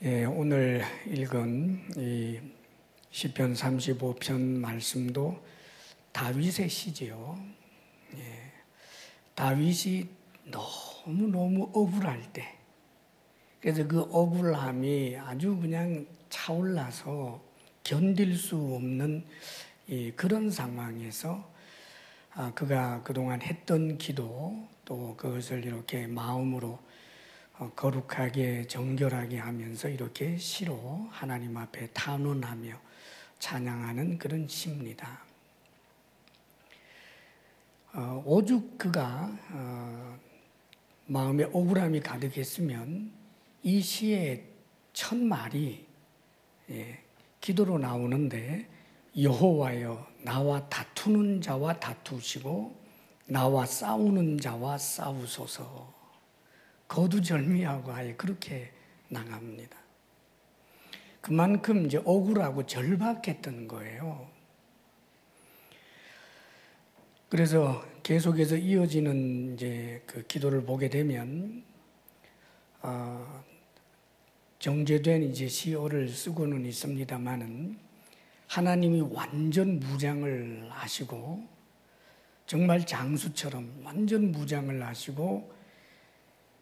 오늘 읽은 이 시편 35편 말씀도 다윗의 시지요. 다윗이 너무너무 억울할 때, 그래서 그 억울함이 아주 그냥 차올라서 견딜 수 없는 그런 상황에서 그가 그동안 했던 기도, 또 그것을 이렇게 마음으로 거룩하게 정결하게 하면서 이렇게 시로 하나님 앞에 탄원하며 찬양하는 그런 시입니다. 오죽 그가 마음에 억울함이 가득했으면 이 시의 첫 말이 기도로 나오는데, 여호와여 나와 다투는 자와 다투시고 나와 싸우는 자와 싸우소서. 거두절미하고 아예 그렇게 나갑니다. 그만큼 이제 억울하고 절박했던 거예요. 그래서 계속해서 이어지는 이제 그 기도를 보게 되면, 정제된 이제 시어를 쓰고는 있습니다만은, 하나님이 완전 무장을 하시고, 정말 장수처럼 완전 무장을 하시고,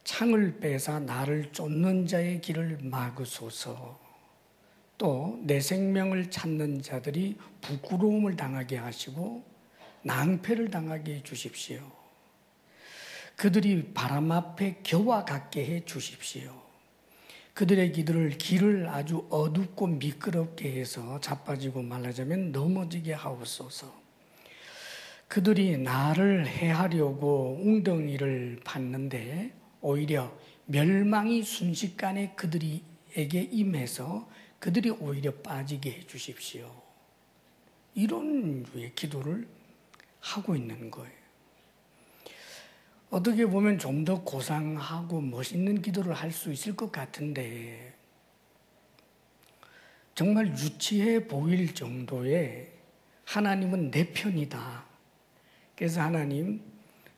창을 빼사 나를 쫓는 자의 길을 막으소서. 또 내 생명을 찾는 자들이 부끄러움을 당하게 하시고 낭패를 당하게 해 주십시오. 그들이 바람 앞에 겨와 같게 해 주십시오. 그들의 길을 아주 어둡고 미끄럽게 해서 자빠지고 말하자면 넘어지게 하옵소서. 그들이 나를 해하려고 웅덩이를 팠는데 오히려 멸망이 순식간에 그들에게 임해서 그들이 오히려 빠지게 해 주십시오. 이런 류의 기도를 하고 있는 거예요. 어떻게 보면 좀 더 고상하고 멋있는 기도를 할 수 있을 것 같은데, 정말 유치해 보일 정도의 하나님은 내 편이다. 그래서 하나님,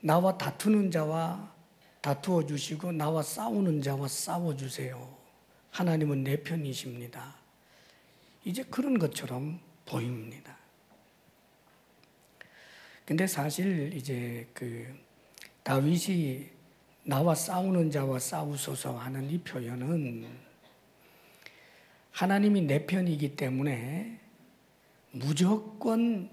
나와 다투는 자와 다투어 주시고 나와 싸우는 자와 싸워 주세요. 하나님은 내 편이십니다. 이제 그런 것처럼 보입니다. 근데 사실 이제 그 다윗이 나와 싸우는 자와 싸우소서 하는 이 표현은, 하나님이 내 편이기 때문에 무조건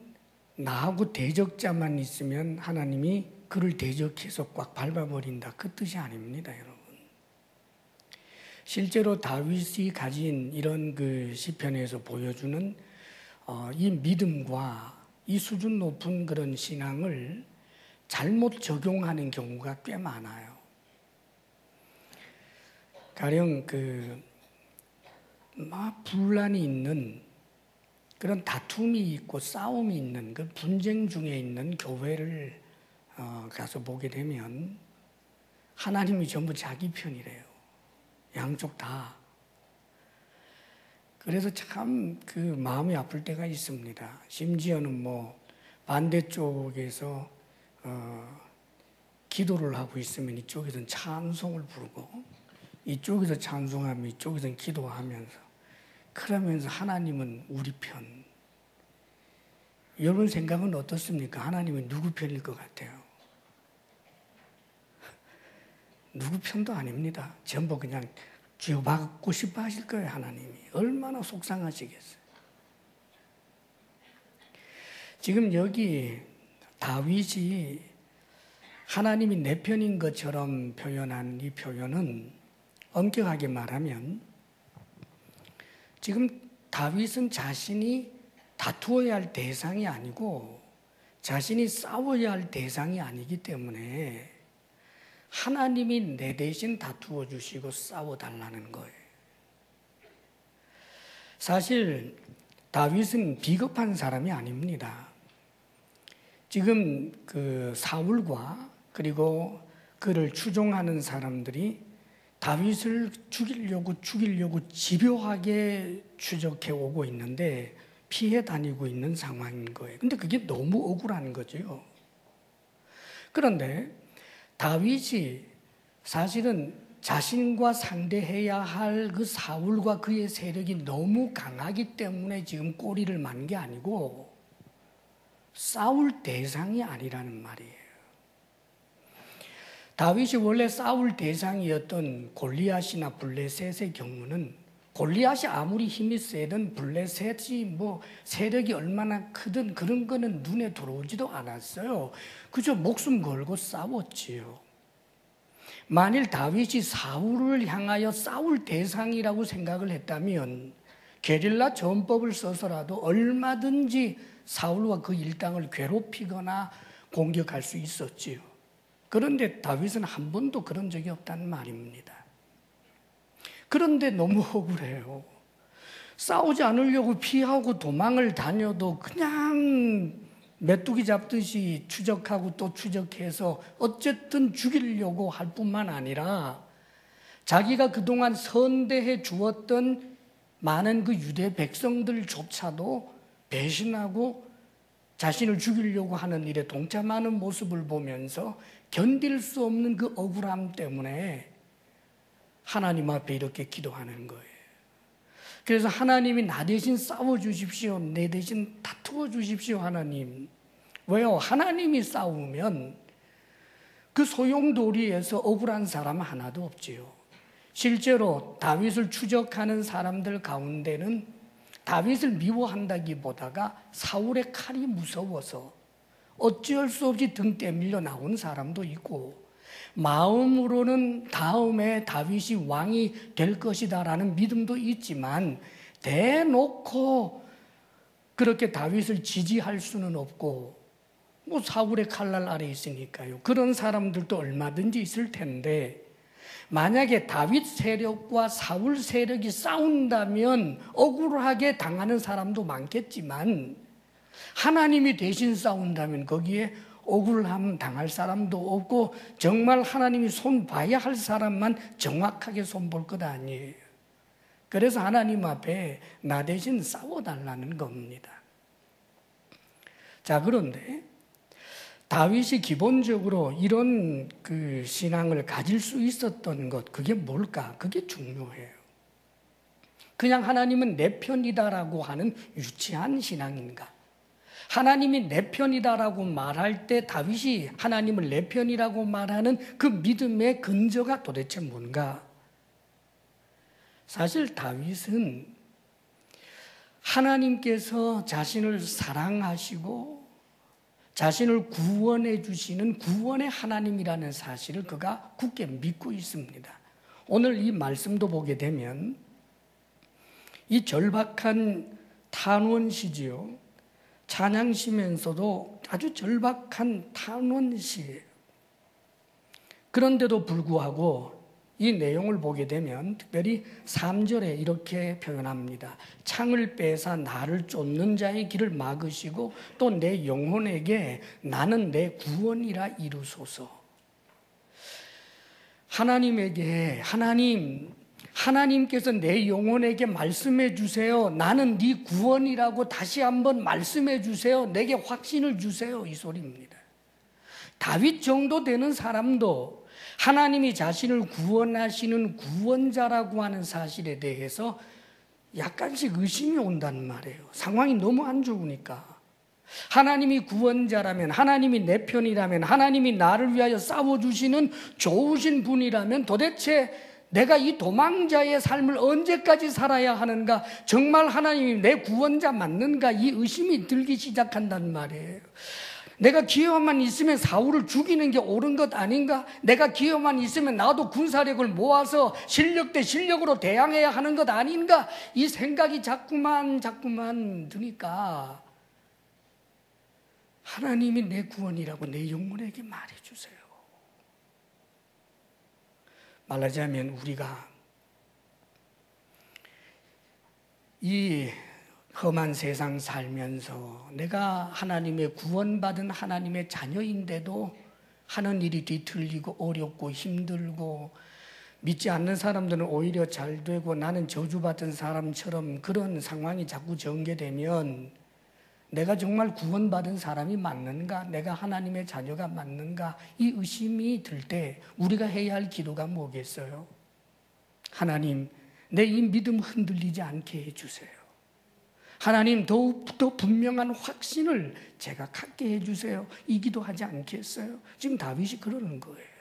나하고 대적자만 있으면 하나님이 그를 대적해서 꽉 밟아버린다, 그 뜻이 아닙니다, 여러분. 실제로 다윗이 가진 이런 그 시편에서 보여주는 이 믿음과 이 수준 높은 그런 신앙을 잘못 적용하는 경우가 꽤 많아요. 가령 분란이 있는, 그런 다툼이 있고 싸움이 있는 그 분쟁 중에 있는 교회를 가서 보게 되면 하나님이 전부 자기 편이래요. 양쪽 다. 그래서 참 그 마음이 아플 때가 있습니다. 심지어는 반대쪽에서 기도를 하고 있으면 이쪽에서는 찬송을 부르고, 이쪽에서 찬송하면 이쪽에서는 기도하면서, 그러면서 하나님은 우리 편. 여러분 생각은 어떻습니까? 하나님은 누구 편일 것 같아요? 누구 편도 아닙니다. 전부 그냥 쥐어박고 싶어 하실 거예요, 하나님이. 얼마나 속상하시겠어요. 지금 여기 다윗이 하나님이 내 편인 것처럼 표현한 이 표현은, 엄격하게 말하면 지금 다윗은 자신이 다투어야 할 대상이 아니고 자신이 싸워야 할 대상이 아니기 때문에 하나님이 내 대신 다투어 주시고 싸워달라는 거예요. 사실 다윗은 비겁한 사람이 아닙니다. 지금 그 사울과 그리고 그를 추종하는 사람들이 다윗을 죽이려고 집요하게 추적해 오고 있는데 피해 다니고 있는 상황인 거예요. 근데 그게 너무 억울한 거죠. 그런데 다윗이 사실은 자신과 상대해야 할 그 사울과 그의 세력이 너무 강하기 때문에 지금 꼬리를 만 게 아니고 싸울 대상이 아니라는 말이에요. 다윗이 원래 싸울 대상이었던 골리앗이나 블레셋의 경우는 골리앗이 아무리 힘이 세든 블레셋이 뭐 세력이 얼마나 크든 그런 거는 눈에 들어오지도 않았어요. 그저 목숨 걸고 싸웠지요. 만일 다윗이 사울을 향하여 싸울 대상이라고 생각을 했다면 게릴라 전법을 써서라도 얼마든지 사울과 그 일당을 괴롭히거나 공격할 수 있었지요. 그런데 다윗은 한 번도 그런 적이 없다는 말입니다. 그런데 너무 억울해요. 싸우지 않으려고 피하고 도망을 다녀도 그냥 메뚜기 잡듯이 추적하고 또 추적해서 어쨌든 죽이려고 할 뿐만 아니라 자기가 그동안 선대해 주었던 많은 그 유대 백성들조차도 배신하고 자신을 죽이려고 하는 일에 동참하는 모습을 보면서 견딜 수 없는 그 억울함 때문에 하나님 앞에 이렇게 기도하는 거예요. 그래서 하나님이 나 대신 싸워주십시오. 내 대신 다투어 주십시오, 하나님. 왜요? 하나님이 싸우면 그 소용돌이에서 억울한 사람 하나도 없지요. 실제로 다윗을 추적하는 사람들 가운데는 다윗을 미워한다기보다가 사울의 칼이 무서워서 어찌할 수 없이 등 때밀려 나온 사람도 있고, 마음으로는 다음에 다윗이 왕이 될 것이다라는 믿음도 있지만 대놓고 그렇게 다윗을 지지할 수는 없고, 뭐 사울의 칼날 아래 있으니까요. 그런 사람들도 얼마든지 있을 텐데, 만약에 다윗 세력과 사울 세력이 싸운다면 억울하게 당하는 사람도 많겠지만, 하나님이 대신 싸운다면 거기에 억울함 당할 사람도 없고 정말 하나님이 손 봐야 할 사람만 정확하게 손 볼 것 아니에요. 그래서 하나님 앞에 나 대신 싸워달라는 겁니다. 자, 그런데 다윗이 기본적으로 이런 그 신앙을 가질 수 있었던 것, 그게 뭘까? 그게 중요해요. 그냥 하나님은 내 편이다라고 하는 유치한 신앙인가? 하나님이 내 편이다라고 말할 때 다윗이 하나님을 내 편이라고 말하는 그 믿음의 근저가 도대체 뭔가? 사실 다윗은 하나님께서 자신을 사랑하시고 자신을 구원해 주시는 구원의 하나님이라는 사실을 그가 굳게 믿고 있습니다. 오늘 이 말씀도 보게 되면 이 절박한 탄원시지요. 찬양시면서도 아주 절박한 탄원시예요. 그런데도 불구하고 이 내용을 보게 되면 특별히 3절에 이렇게 표현합니다. 창을 빼사 나를 쫓는 자의 길을 막으시고 또 내 영혼에게 나는 내 구원이라 이루소서. 하나님에게 하나님께서 내 영혼에게 말씀해 주세요. 나는 네 구원이라고 다시 한번 말씀해 주세요. 내게 확신을 주세요. 이 소리입니다. 다윗 정도 되는 사람도 하나님이 자신을 구원하시는 구원자라고 하는 사실에 대해서 약간씩 의심이 온단 말이에요. 상황이 너무 안 좋으니까. 하나님이 구원자라면, 하나님이 내 편이라면, 하나님이 나를 위하여 싸워주시는 좋으신 분이라면 도대체 내가 이 도망자의 삶을 언제까지 살아야 하는가? 정말 하나님이 내 구원자 맞는가? 이 의심이 들기 시작한단 말이에요. 내가 기회만 있으면 사울을 죽이는 게 옳은 것 아닌가? 내가 기회만 있으면 나도 군사력을 모아서 실력 대 실력으로 대항해야 하는 것 아닌가? 이 생각이 자꾸만 드니까 하나님이 내 구원이라고 내 영혼에게 말해주세요. 말하자면 우리가 이 험한 세상 살면서 내가 하나님의 구원받은 하나님의 자녀인데도 하는 일이 뒤틀리고 어렵고 힘들고 믿지 않는 사람들은 오히려 잘 되고 나는 저주받은 사람처럼 그런 상황이 자꾸 전개되면 내가 정말 구원받은 사람이 맞는가? 내가 하나님의 자녀가 맞는가? 이 의심이 들 때 우리가 해야 할 기도가 뭐겠어요? 하나님, 내 이 믿음 흔들리지 않게 해주세요. 하나님, 더욱더 분명한 확신을 제가 갖게 해주세요. 이 기도하지 않겠어요? 지금 다윗이 그러는 거예요.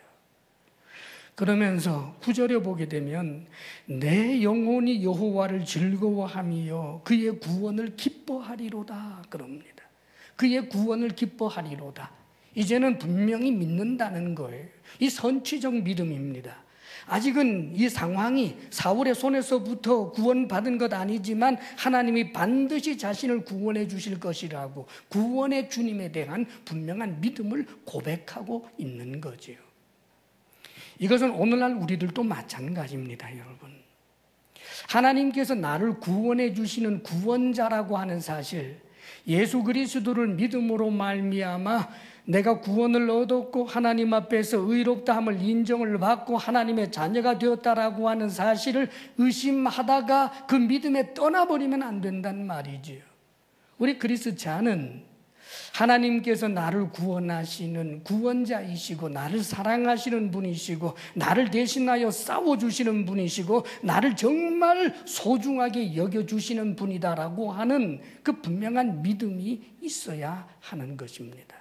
그러면서 9절에 보게 되면 내 영혼이 여호와를 즐거워하며 그의 구원을 기뻐하리로다 그럽니다. 그의 구원을 기뻐하리로다. 이제는 분명히 믿는다는 거예요. 이 선취적 믿음입니다. 아직은 이 상황이 사울의 손에서부터 구원받은 것 아니지만 하나님이 반드시 자신을 구원해 주실 것이라고 구원의 주님에 대한 분명한 믿음을 고백하고 있는 거지요. 이것은 오늘날 우리들도 마찬가지입니다, 여러분. 하나님께서 나를 구원해 주시는 구원자라고 하는 사실, 예수 그리스도를 믿음으로 말미암아 내가 구원을 얻었고 하나님 앞에서 의롭다함을 인정을 받고 하나님의 자녀가 되었다라고 하는 사실을 의심하다가 그 믿음에 떠나버리면 안 된다는 말이지요. 우리 그리스도자는 하나님께서 나를 구원하시는 구원자이시고 나를 사랑하시는 분이시고 나를 대신하여 싸워주시는 분이시고 나를 정말 소중하게 여겨주시는 분이다라고 하는 그 분명한 믿음이 있어야 하는 것입니다.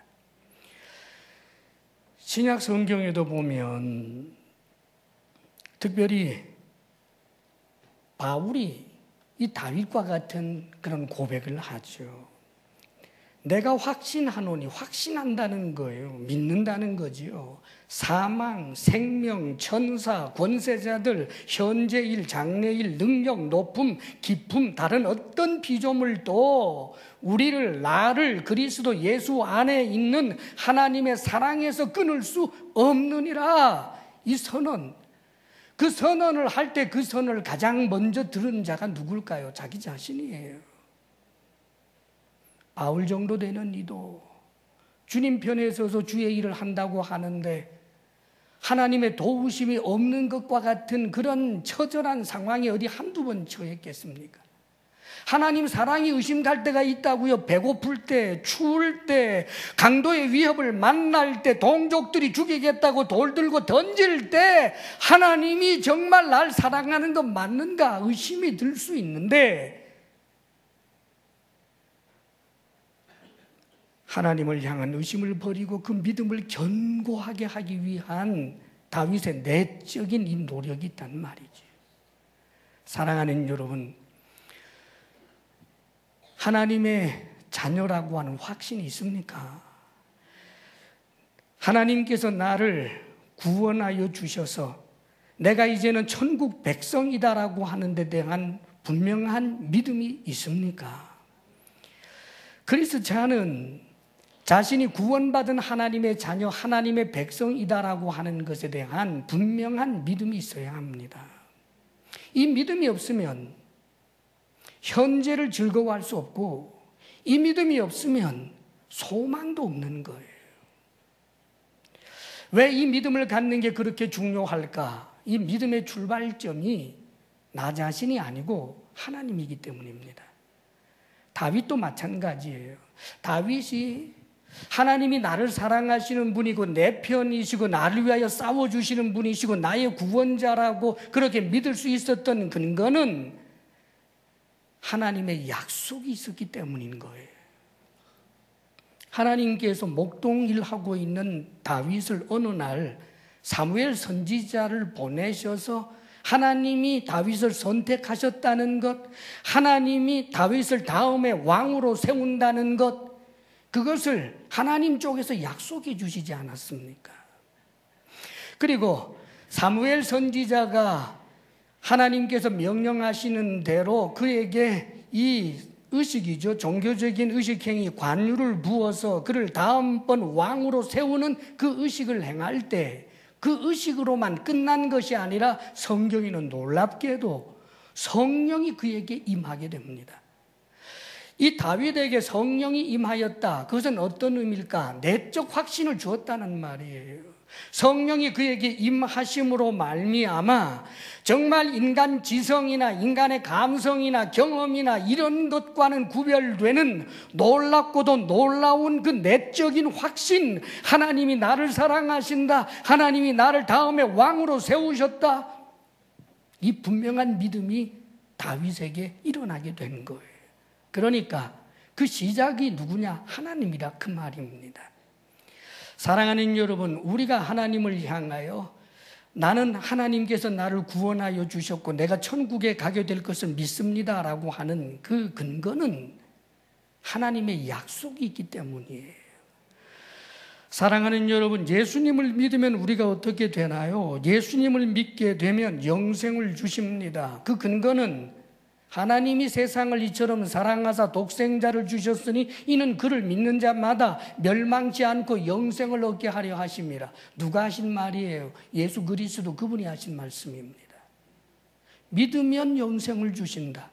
신약 성경에도 보면 특별히 바울이 이 다윗과 같은 그런 고백을 하죠. 내가 확신하노니, 확신한다는 거예요. 믿는다는 거지요. 사망, 생명, 천사, 권세자들, 현재일, 장래일, 능력, 높음, 깊음, 다른 어떤 피조물도 우리를, 나를 그리스도 예수 안에 있는 하나님의 사랑에서 끊을 수 없느니라. 이 선언, 그 선언을 할 때 그 선언을 가장 먼저 들은 자가 누굴까요? 자기 자신이에요. 바울 정도 되는 이도 주님 편에 서서 주의 일을 한다고 하는데 하나님의 도우심이 없는 것과 같은 그런 처절한 상황에 어디 한두 번 처했겠습니까? 하나님 사랑이 의심갈 때가 있다고요. 배고플 때, 추울 때, 강도의 위협을 만날 때, 동족들이 죽이겠다고 돌 들고 던질 때 하나님이 정말 날 사랑하는 것 맞는가 의심이 들 수 있는데 하나님을 향한 의심을 버리고 그 믿음을 견고하게 하기 위한 다윗의 내적인 이 노력이 있단 말이지. 사랑하는 여러분, 하나님의 자녀라고 하는 확신이 있습니까? 하나님께서 나를 구원하여 주셔서 내가 이제는 천국 백성이다라고 하는 데 대한 분명한 믿음이 있습니까? 그리스도자는 자신이 구원받은 하나님의 자녀, 하나님의 백성이다라고 하는 것에 대한 분명한 믿음이 있어야 합니다. 이 믿음이 없으면 현재를 즐거워할 수 없고 이 믿음이 없으면 소망도 없는 거예요. 왜 이 믿음을 갖는 게 그렇게 중요할까? 이 믿음의 출발점이 나 자신이 아니고 하나님이기 때문입니다. 다윗도 마찬가지예요. 다윗이 하나님이 나를 사랑하시는 분이고 내 편이시고 나를 위하여 싸워주시는 분이시고 나의 구원자라고 그렇게 믿을 수 있었던 근거는 하나님의 약속이 있었기 때문인 거예요. 하나님께서 목동일하고 있는 다윗을 어느 날 사무엘 선지자를 보내셔서 하나님이 다윗을 선택하셨다는 것, 하나님이 다윗을 다음에 왕으로 세운다는 것, 그것을 하나님 쪽에서 약속해 주시지 않았습니까? 그리고 사무엘 선지자가 하나님께서 명령하시는 대로 그에게 이 의식이죠. 종교적인 의식행위, 관유를 부어서 그를 다음번 왕으로 세우는 그 의식을 행할 때 그 의식으로만 끝난 것이 아니라 성경에는 놀랍게도 성령이 그에게 임하게 됩니다. 이 다윗에게 성령이 임하였다. 그것은 어떤 의미일까? 내적 확신을 주었다는 말이에요. 성령이 그에게 임하심으로 말미암아 정말 인간 지성이나 인간의 감성이나 경험이나 이런 것과는 구별되는 놀랍고도 놀라운 그 내적인 확신, 하나님이 나를 사랑하신다, 하나님이 나를 다음에 왕으로 세우셨다, 이 분명한 믿음이 다윗에게 일어나게 된 거예요. 그러니까 그 시작이 누구냐? 하나님이라 그 말입니다. 사랑하는 여러분, 우리가 하나님을 향하여 나는 하나님께서 나를 구원하여 주셨고 내가 천국에 가게 될 것을 믿습니다 라고 하는 그 근거는 하나님의 약속이 있기 때문이에요. 사랑하는 여러분, 예수님을 믿으면 우리가 어떻게 되나요? 예수님을 믿게 되면 영생을 주십니다. 그 근거는 하나님이 세상을 이처럼 사랑하사 독생자를 주셨으니 이는 그를 믿는 자마다 멸망치 않고 영생을 얻게 하려 하심이라. 누가 하신 말이에요? 예수 그리스도 그분이 하신 말씀입니다. 믿으면 영생을 주신다.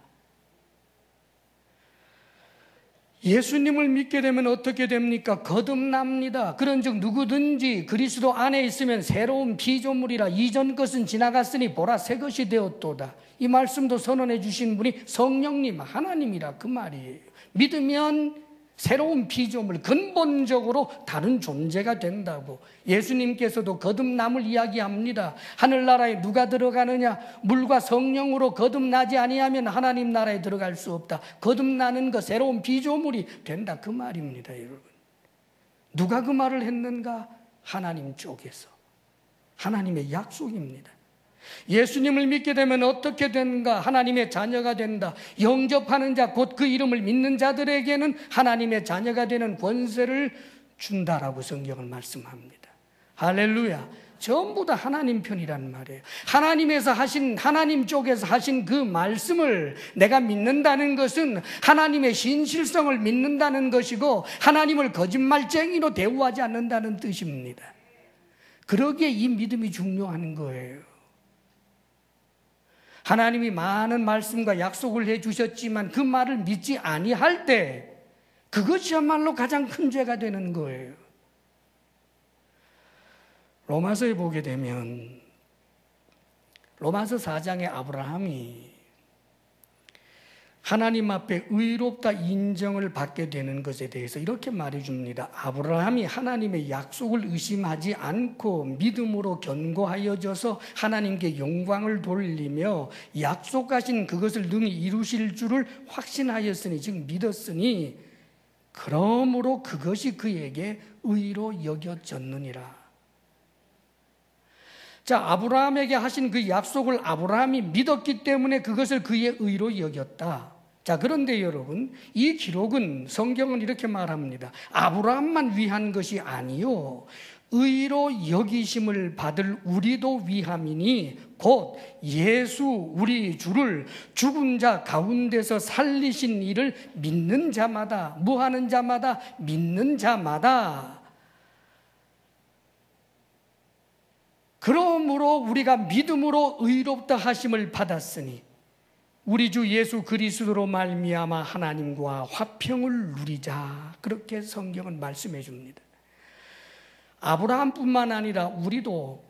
예수님을 믿게 되면 어떻게 됩니까? 거듭납니다. 그런즉 누구든지 그리스도 안에 있으면 새로운 피조물이라. 이전 것은 지나갔으니 보라 새 것이 되었도다. 이 말씀도 선언해 주신 분이 성령님, 하나님이라 그 말이에요. 믿으면 새로운 피조물, 근본적으로 다른 존재가 된다고. 예수님께서도 거듭남을 이야기합니다. 하늘나라에 누가 들어가느냐? 물과 성령으로 거듭나지 아니하면 하나님 나라에 들어갈 수 없다. 거듭나는 것, 새로운 피조물이 된다 그 말입니다, 여러분. 누가 그 말을 했는가? 하나님 쪽에서. 하나님의 약속입니다. 예수님을 믿게 되면 어떻게 되는가? 하나님의 자녀가 된다. 영접하는 자, 곧 그 이름을 믿는 자들에게는 하나님의 자녀가 되는 권세를 준다라고 성경은 말씀합니다. 할렐루야. 전부 다 하나님 편이란 말이에요. 하나님 쪽에서 하신 그 말씀을 내가 믿는다는 것은 하나님의 신실성을 믿는다는 것이고 하나님을 거짓말쟁이로 대우하지 않는다는 뜻입니다. 그러기에 이 믿음이 중요한 거예요. 하나님이 많은 말씀과 약속을 해주셨지만 그 말을 믿지 아니할 때 그것이야말로 가장 큰 죄가 되는 거예요. 로마서에 보게 되면 로마서 4장에 아브라함이 하나님 앞에 의롭다 인정을 받게 되는 것에 대해서 이렇게 말해줍니다. 아브라함이 하나님의 약속을 의심하지 않고 믿음으로 견고하여져서 하나님께 영광을 돌리며 약속하신 그것을 능히 이루실 줄을 확신하였으니, 즉 믿었으니 그러므로 그것이 그에게 의로 여겨졌느니라. 자, 아브라함에게 하신 그 약속을 아브라함이 믿었기 때문에 그것을 그의 의로 여겼다. 자, 그런데 여러분, 이 기록은, 성경은 이렇게 말합니다. 아브라함만 위한 것이 아니요, 의로 여기심을 받을 우리도 위함이니 곧 예수 우리 주를 죽은 자 가운데서 살리신 이를 믿는 자마다, 뭐 하는 자마다? 믿는 자마다. 그러므로 우리가 믿음으로 의롭다 하심을 받았으니 우리 주 예수 그리스도로 말미암아 하나님과 화평을 누리자. 그렇게 성경은 말씀해 줍니다. 아브라함뿐만 아니라 우리도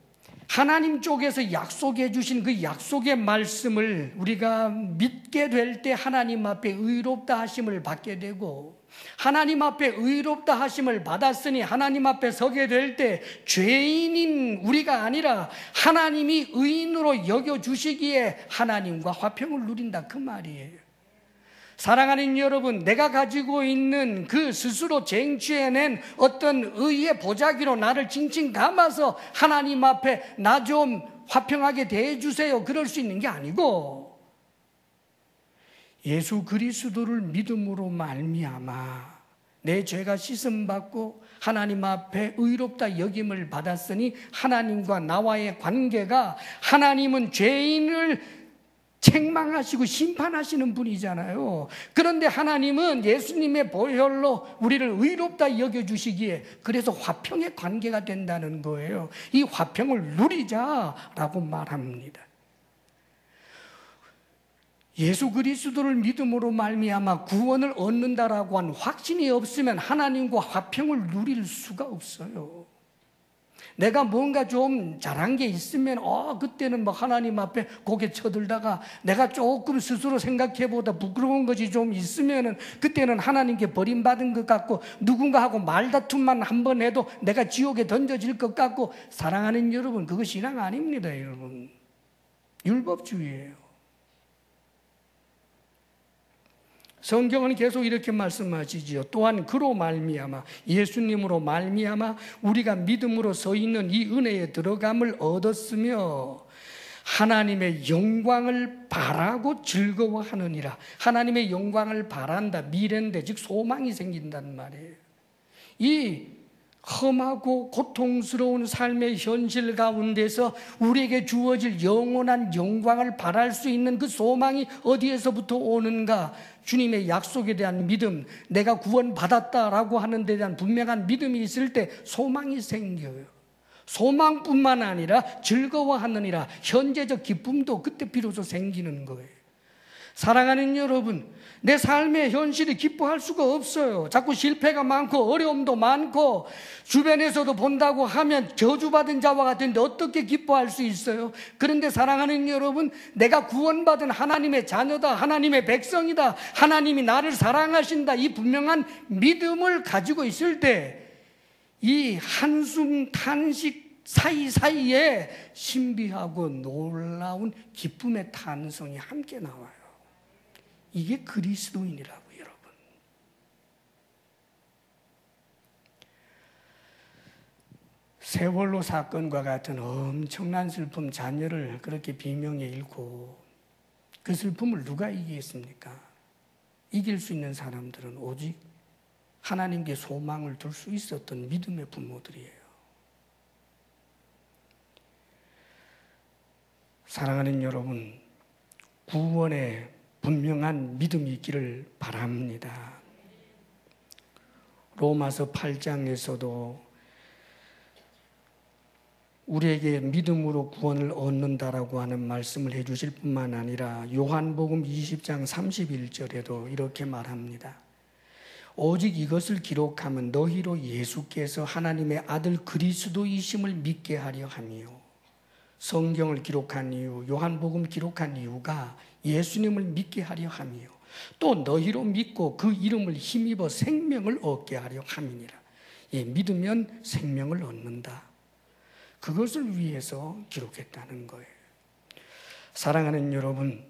하나님 쪽에서 약속해 주신 그 약속의 말씀을 우리가 믿게 될 때 하나님 앞에 의롭다 하심을 받게 되고, 하나님 앞에 의롭다 하심을 받았으니 하나님 앞에 서게 될 때 죄인인 우리가 아니라 하나님이 의인으로 여겨주시기에 하나님과 화평을 누린다 그 말이에요. 사랑하는 여러분, 내가 가지고 있는 그 스스로 쟁취해낸 어떤 의의 보자기로 나를 칭칭 감아서 하나님 앞에 나 좀 화평하게 대해주세요, 그럴 수 있는 게 아니고 예수 그리스도를 믿음으로 말미암아 내 죄가 씻음받고 하나님 앞에 의롭다 여김을 받았으니 하나님과 나와의 관계가, 하나님은 죄인을 책망하시고 심판하시는 분이잖아요. 그런데 하나님은 예수님의 보혈로 우리를 의롭다 여겨주시기에 그래서 화평의 관계가 된다는 거예요. 이 화평을 누리자라고 말합니다. 예수 그리스도를 믿음으로 말미암아 구원을 얻는다라고 한 확신이 없으면 하나님과 화평을 누릴 수가 없어요. 내가 뭔가 좀 잘한 게 있으면 그때는 뭐 하나님 앞에 고개 쳐들다가 내가 조금 스스로 생각해보다 부끄러운 것이 좀 있으면은 그때는 하나님께 버림받은 것 같고 누군가하고 말다툼만 한번 해도 내가 지옥에 던져질 것 같고, 사랑하는 여러분, 그거 신앙 아닙니다. 여러분, 율법주의예요. 성경은 계속 이렇게 말씀하시지요. 또한 그로 말미암아, 예수님으로 말미암아 우리가 믿음으로 서 있는 이 은혜에 들어감을 얻었으며 하나님의 영광을 바라고 즐거워하느니라. 하나님의 영광을 바란다, 미래인데 즉 소망이 생긴다는 말이에요. 이 험하고 고통스러운 삶의 현실 가운데서 우리에게 주어질 영원한 영광을 바랄 수 있는 그 소망이 어디에서부터 오는가? 주님의 약속에 대한 믿음, 내가 구원받았다라고 하는 데 대한 분명한 믿음이 있을 때 소망이 생겨요. 소망뿐만 아니라 즐거워하느니라, 현재적 기쁨도 그때 비로소 생기는 거예요. 사랑하는 여러분, 내 삶의 현실이 기뻐할 수가 없어요. 자꾸 실패가 많고 어려움도 많고 주변에서도 본다고 하면 저주받은 자와 같은데 어떻게 기뻐할 수 있어요? 그런데 사랑하는 여러분, 내가 구원받은 하나님의 자녀다, 하나님의 백성이다, 하나님이 나를 사랑하신다, 이 분명한 믿음을 가지고 있을 때 이 한숨 탄식 사이사이에 신비하고 놀라운 기쁨의 탄성이 함께 나와요. 이게 그리스도인이라고, 여러분. 세월호 사건과 같은 엄청난 슬픔, 자녀를 그렇게 비명에 잃고 그 슬픔을 누가 이기겠습니까? 이길 수 있는 사람들은 오직 하나님께 소망을 둘 수 있었던 믿음의 부모들이에요. 사랑하는 여러분, 구원의 분명한 믿음이 있기를 바랍니다. 로마서 8장에서도 우리에게 믿음으로 구원을 얻는다라고 하는 말씀을 해주실 뿐만 아니라 요한복음 20장 31절에도 이렇게 말합니다. 오직 이것을 기록하면 너희로 예수께서 하나님의 아들 그리스도이심을 믿게 하려 함이요. 성경을 기록한 이유, 요한복음 기록한 이유가 예수님을 믿게 하려 함이요. 또 너희로 믿고 그 이름을 힘입어 생명을 얻게 하려 함이니라. 예, 믿으면 생명을 얻는다. 그것을 위해서 기록했다는 거예요. 사랑하는 여러분,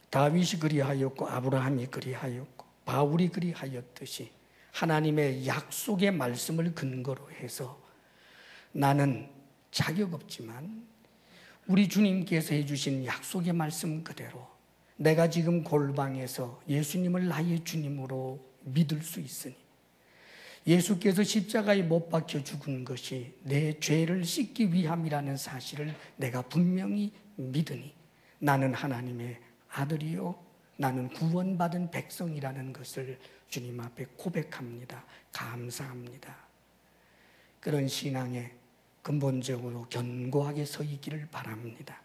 다윗이 그리하였고 아브라함이 그리하였고 바울이 그리하였듯이 하나님의 약속의 말씀을 근거로 해서 나는 자격 없지만 우리 주님께서 해주신 약속의 말씀 그대로 내가 지금 골방에서 예수님을 나의 주님으로 믿을 수 있으니, 예수께서 십자가에 못 박혀 죽은 것이 내 죄를 씻기 위함이라는 사실을 내가 분명히 믿으니 나는 하나님의 아들이요 나는 구원받은 백성이라는 것을 주님 앞에 고백합니다. 감사합니다. 그런 신앙에 근본적으로 견고하게 서 있기를 바랍니다.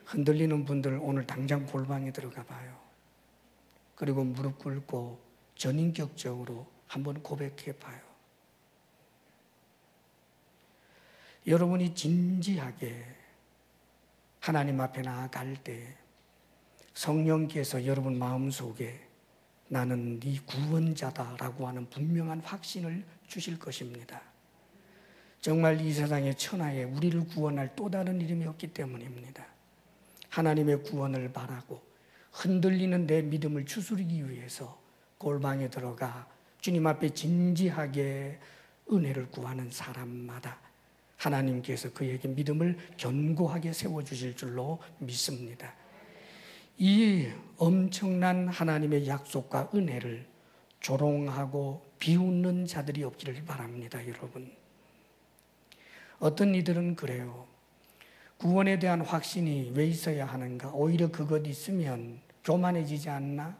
흔들리는 분들 오늘 당장 골방에 들어가 봐요. 그리고 무릎 꿇고 전인격적으로 한번 고백해 봐요. 여러분이 진지하게 하나님 앞에 나아갈 때 성령께서 여러분 마음속에 나는 네 구원자다라고 하는 분명한 확신을 주실 것입니다. 정말 이 세상의 천하에 우리를 구원할 또 다른 이름이 없기 때문입니다. 하나님의 구원을 바라고 흔들리는 내 믿음을 추스르기 위해서 골방에 들어가 주님 앞에 진지하게 은혜를 구하는 사람마다 하나님께서 그에게 믿음을 견고하게 세워주실 줄로 믿습니다. 이 엄청난 하나님의 약속과 은혜를 조롱하고 비웃는 자들이 없기를 바랍니다, 여러분. 어떤 이들은 그래요. 구원에 대한 확신이 왜 있어야 하는가? 오히려 그것 있으면 교만해지지 않나?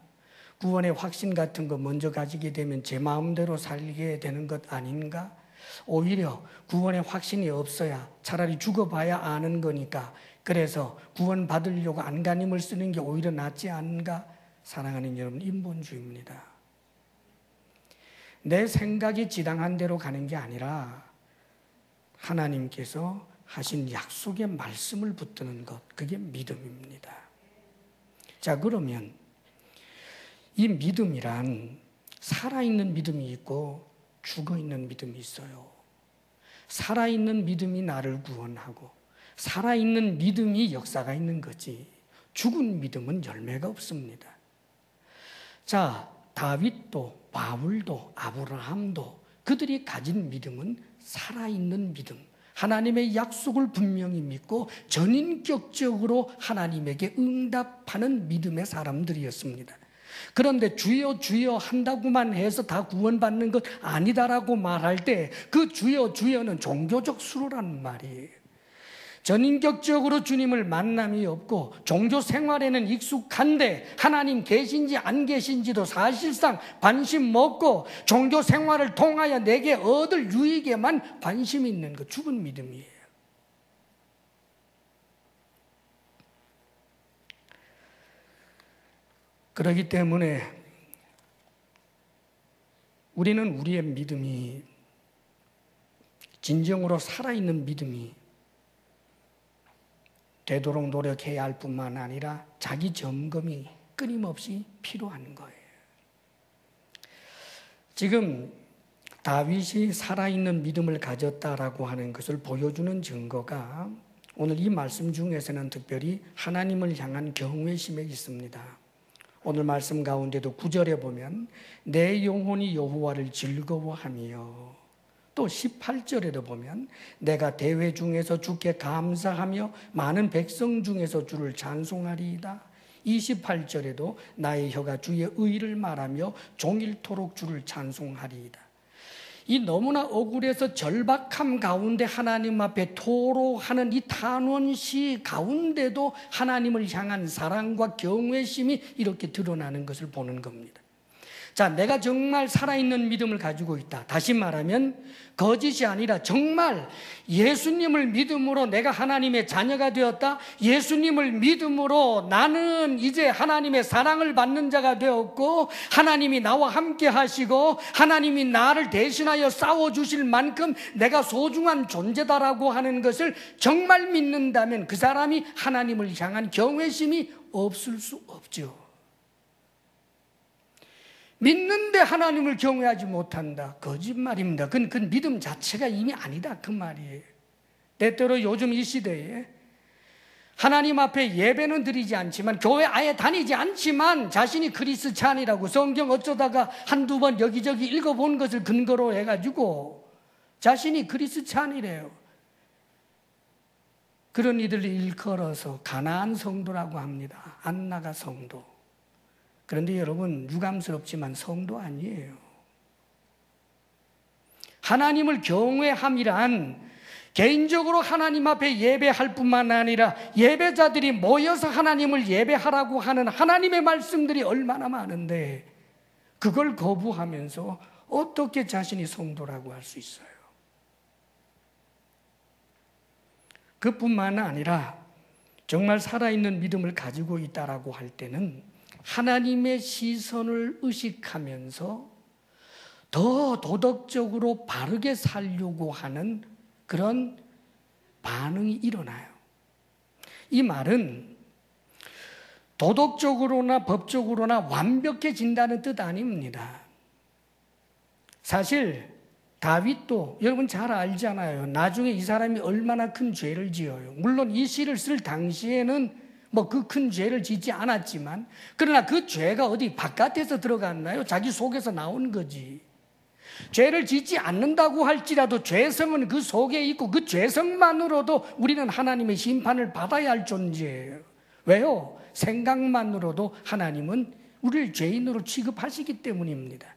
구원의 확신 같은 거 먼저 가지게 되면 제 마음대로 살게 되는 것 아닌가? 오히려 구원의 확신이 없어야 차라리 죽어봐야 아는 거니까 그래서 구원 받으려고 안간힘을 쓰는 게 오히려 낫지 않은가? 사랑하는 여러분, 인본주의입니다. 내 생각이 지당한 대로 가는 게 아니라 하나님께서 하신 약속의 말씀을 붙드는 것, 그게 믿음입니다. 자, 그러면 이 믿음이란 살아있는 믿음이 있고 죽어있는 믿음이 있어요. 살아있는 믿음이 나를 구원하고 살아있는 믿음이 역사가 있는 거지, 죽은 믿음은 열매가 없습니다. 자, 다윗도 바울도 아브라함도 그들이 가진 믿음은 살아있는 믿음, 하나님의 약속을 분명히 믿고 전인격적으로 하나님에게 응답하는 믿음의 사람들이었습니다. 그런데 주여 주여 한다고만 해서 다 구원받는 것 아니다라고 말할 때 그 주여 주여는 종교적 수로라는 말이에요. 전인격적으로 주님을 만남이 없고 종교 생활에는 익숙한데 하나님 계신지 안 계신지도 사실상 관심 없고 종교 생활을 통하여 내게 얻을 유익에만 관심이 있는 것, 죽은 믿음이에요. 그렇기 때문에 우리는 우리의 믿음이 진정으로 살아있는 믿음이 되도록 노력해야 할 뿐만 아니라 자기 점검이 끊임없이 필요한 거예요. 지금 다윗이 살아있는 믿음을 가졌다라고 하는 것을 보여주는 증거가 오늘 이 말씀 중에서는 특별히 하나님을 향한 경외심에 있습니다. 오늘 말씀 가운데도 9절에 보면 내 영혼이 여호와를 즐거워하며, 또 18절에도 보면 내가 대회 중에서 주께 감사하며 많은 백성 중에서 주를 찬송하리이다. 28절에도 나의 혀가 주의 의를 말하며 종일토록 주를 찬송하리이다. 이 너무나 억울해서 절박함 가운데 하나님 앞에 토로하는 이 탄원시 가운데도 하나님을 향한 사랑과 경외심이 이렇게 드러나는 것을 보는 겁니다. 자, 내가 정말 살아있는 믿음을 가지고 있다. 다시 말하면 거짓이 아니라 정말 예수님을 믿음으로 내가 하나님의 자녀가 되었다. 예수님을 믿음으로 나는 이제 하나님의 사랑을 받는 자가 되었고 하나님이 나와 함께 하시고 하나님이 나를 대신하여 싸워주실 만큼 내가 소중한 존재다라고 하는 것을 정말 믿는다면 그 사람이 하나님을 향한 경외심이 없을 수 없죠. 믿는데 하나님을 경외하지 못한다, 거짓말입니다. 그 믿음 자체가 이미 아니다, 그 말이에요. 때때로 요즘 이 시대에 하나님 앞에 예배는 드리지 않지만, 교회 아예 다니지 않지만 자신이 크리스찬이라고 성경 어쩌다가 한두 번 여기저기 읽어본 것을 근거로 해가지고 자신이 크리스찬이래요. 그런 이들을 일컬어서 가나안 성도라고 합니다. 안나가 성도. 그런데 여러분, 유감스럽지만 성도 아니에요. 하나님을 경외함이란 개인적으로 하나님 앞에 예배할 뿐만 아니라 예배자들이 모여서 하나님을 예배하라고 하는 하나님의 말씀들이 얼마나 많은데 그걸 거부하면서 어떻게 자신이 성도라고 할 수 있어요? 그뿐만 아니라 정말 살아있는 믿음을 가지고 있다라고 할 때는 하나님의 시선을 의식하면서 더 도덕적으로 바르게 살려고 하는 그런 반응이 일어나요. 이 말은 도덕적으로나 법적으로나 완벽해진다는 뜻 아닙니다. 사실 다윗도 여러분 잘 알잖아요. 나중에 이 사람이 얼마나 큰 죄를 지어요. 물론 이 시를 쓸 당시에는 그 큰 죄를 짓지 않았지만, 그러나 그 죄가 어디 바깥에서 들어갔나요? 자기 속에서 나온 거지. 죄를 짓지 않는다고 할지라도 죄성은 그 속에 있고 그 죄성만으로도 우리는 하나님의 심판을 받아야 할 존재예요. 왜요? 생각만으로도 하나님은 우리를 죄인으로 취급하시기 때문입니다.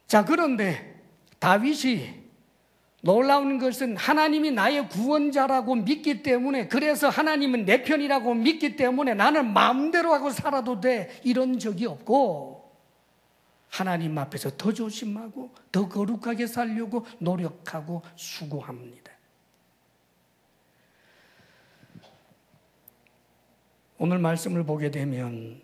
자, 그런데 다윗이 놀라운 것은 하나님이 나의 구원자라고 믿기 때문에, 그래서 하나님은 내 편이라고 믿기 때문에 나는 마음대로 하고 살아도 돼, 이런 적이 없고 하나님 앞에서 더 조심하고 더 거룩하게 살려고 노력하고 수고합니다. 오늘 말씀을 보게 되면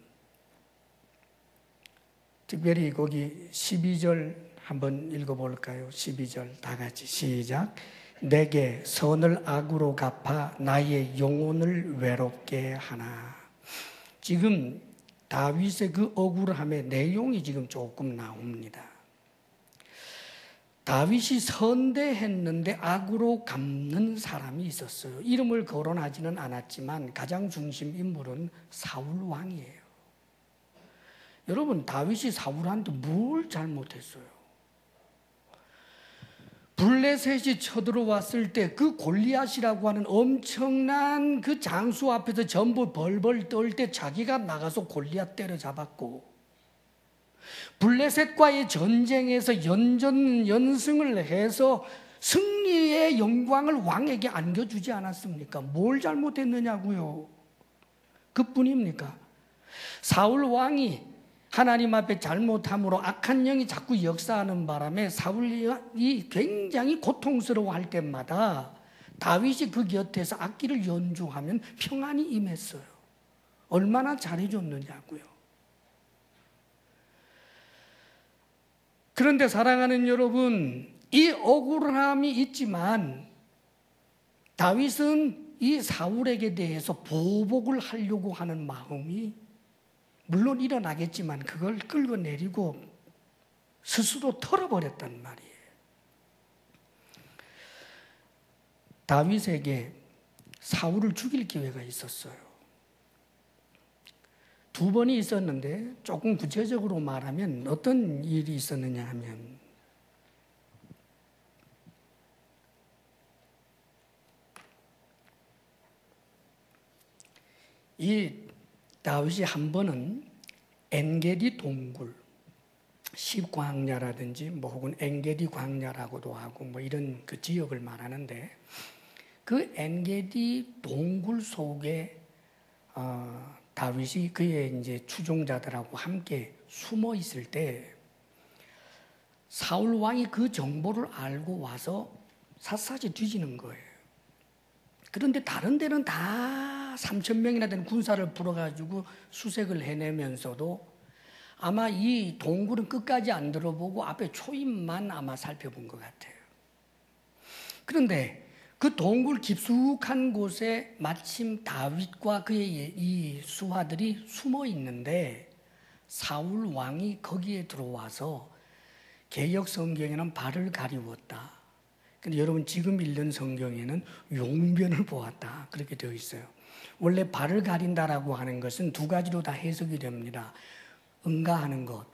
특별히 거기 12절 한번 읽어볼까요? 12절 다 같이 시작. 내게 선을 악으로 갚아 나의 영혼을 외롭게 하나. 지금 다윗의 그 억울함의 내용이 지금 조금 나옵니다. 다윗이 선대했는데 악으로 갚는 사람이 있었어요. 이름을 거론하지는 않았지만 가장 중심 인물은 사울 왕이에요. 여러분, 다윗이 사울한테 뭘 잘못했어요? 블레셋이 쳐들어왔을 때 그 골리앗이라고 하는 엄청난 그 장수 앞에서 전부 벌벌 떨 때 자기가 나가서 골리앗 때려잡았고, 블레셋과의 전쟁에서 연승을 해서 승리의 영광을 왕에게 안겨주지 않았습니까? 뭘 잘못했느냐고요? 그뿐입니까? 사울 왕이 하나님 앞에 잘못함으로 악한 영이 자꾸 역사하는 바람에 사울이 굉장히 고통스러워할 때마다 다윗이 그 곁에서 악기를 연주하면 평안이 임했어요. 얼마나 잘해줬느냐고요. 그런데 사랑하는 여러분, 이 억울함이 있지만 다윗은 이 사울에게 대해서 보복을 하려고 하는 마음이 물론 일어나겠지만 그걸 끌어내리고 스스로 털어버렸단 말이에요. 다윗에게 사울을 죽일 기회가 있었어요. 2번이 있었는데 조금 구체적으로 말하면 어떤 일이 있었느냐 하면, 이 다윗이 한 번은 엔게디 동굴, 십광야라든지 뭐 혹은 엔게디 광야라고도 하고 뭐 이런 그 지역을 말하는데, 그 엔게디 동굴 속에 다윗이 그의 이제 추종자들하고 함께 숨어 있을 때 사울 왕이 그 정보를 알고 와서 샅샅이 뒤지는 거예요. 그런데 다른 데는 다 3,000명이나 되는 군사를 풀어가지고 수색을 해내면서도 아마 이 동굴은 끝까지 안 들어보고 앞에 초입만 아마 살펴본 것 같아요. 그런데 그 동굴 깊숙한 곳에 마침 다윗과 그의 이 수하들이 숨어 있는데 사울 왕이 거기에 들어와서 개역 성경에는 발을 가리웠다. 근데 여러분 지금 읽는 성경에는 용변을 보았다. 그렇게 되어 있어요. 원래 발을 가린다라고 하는 것은 2가지로 다 해석이 됩니다. 응가하는 것,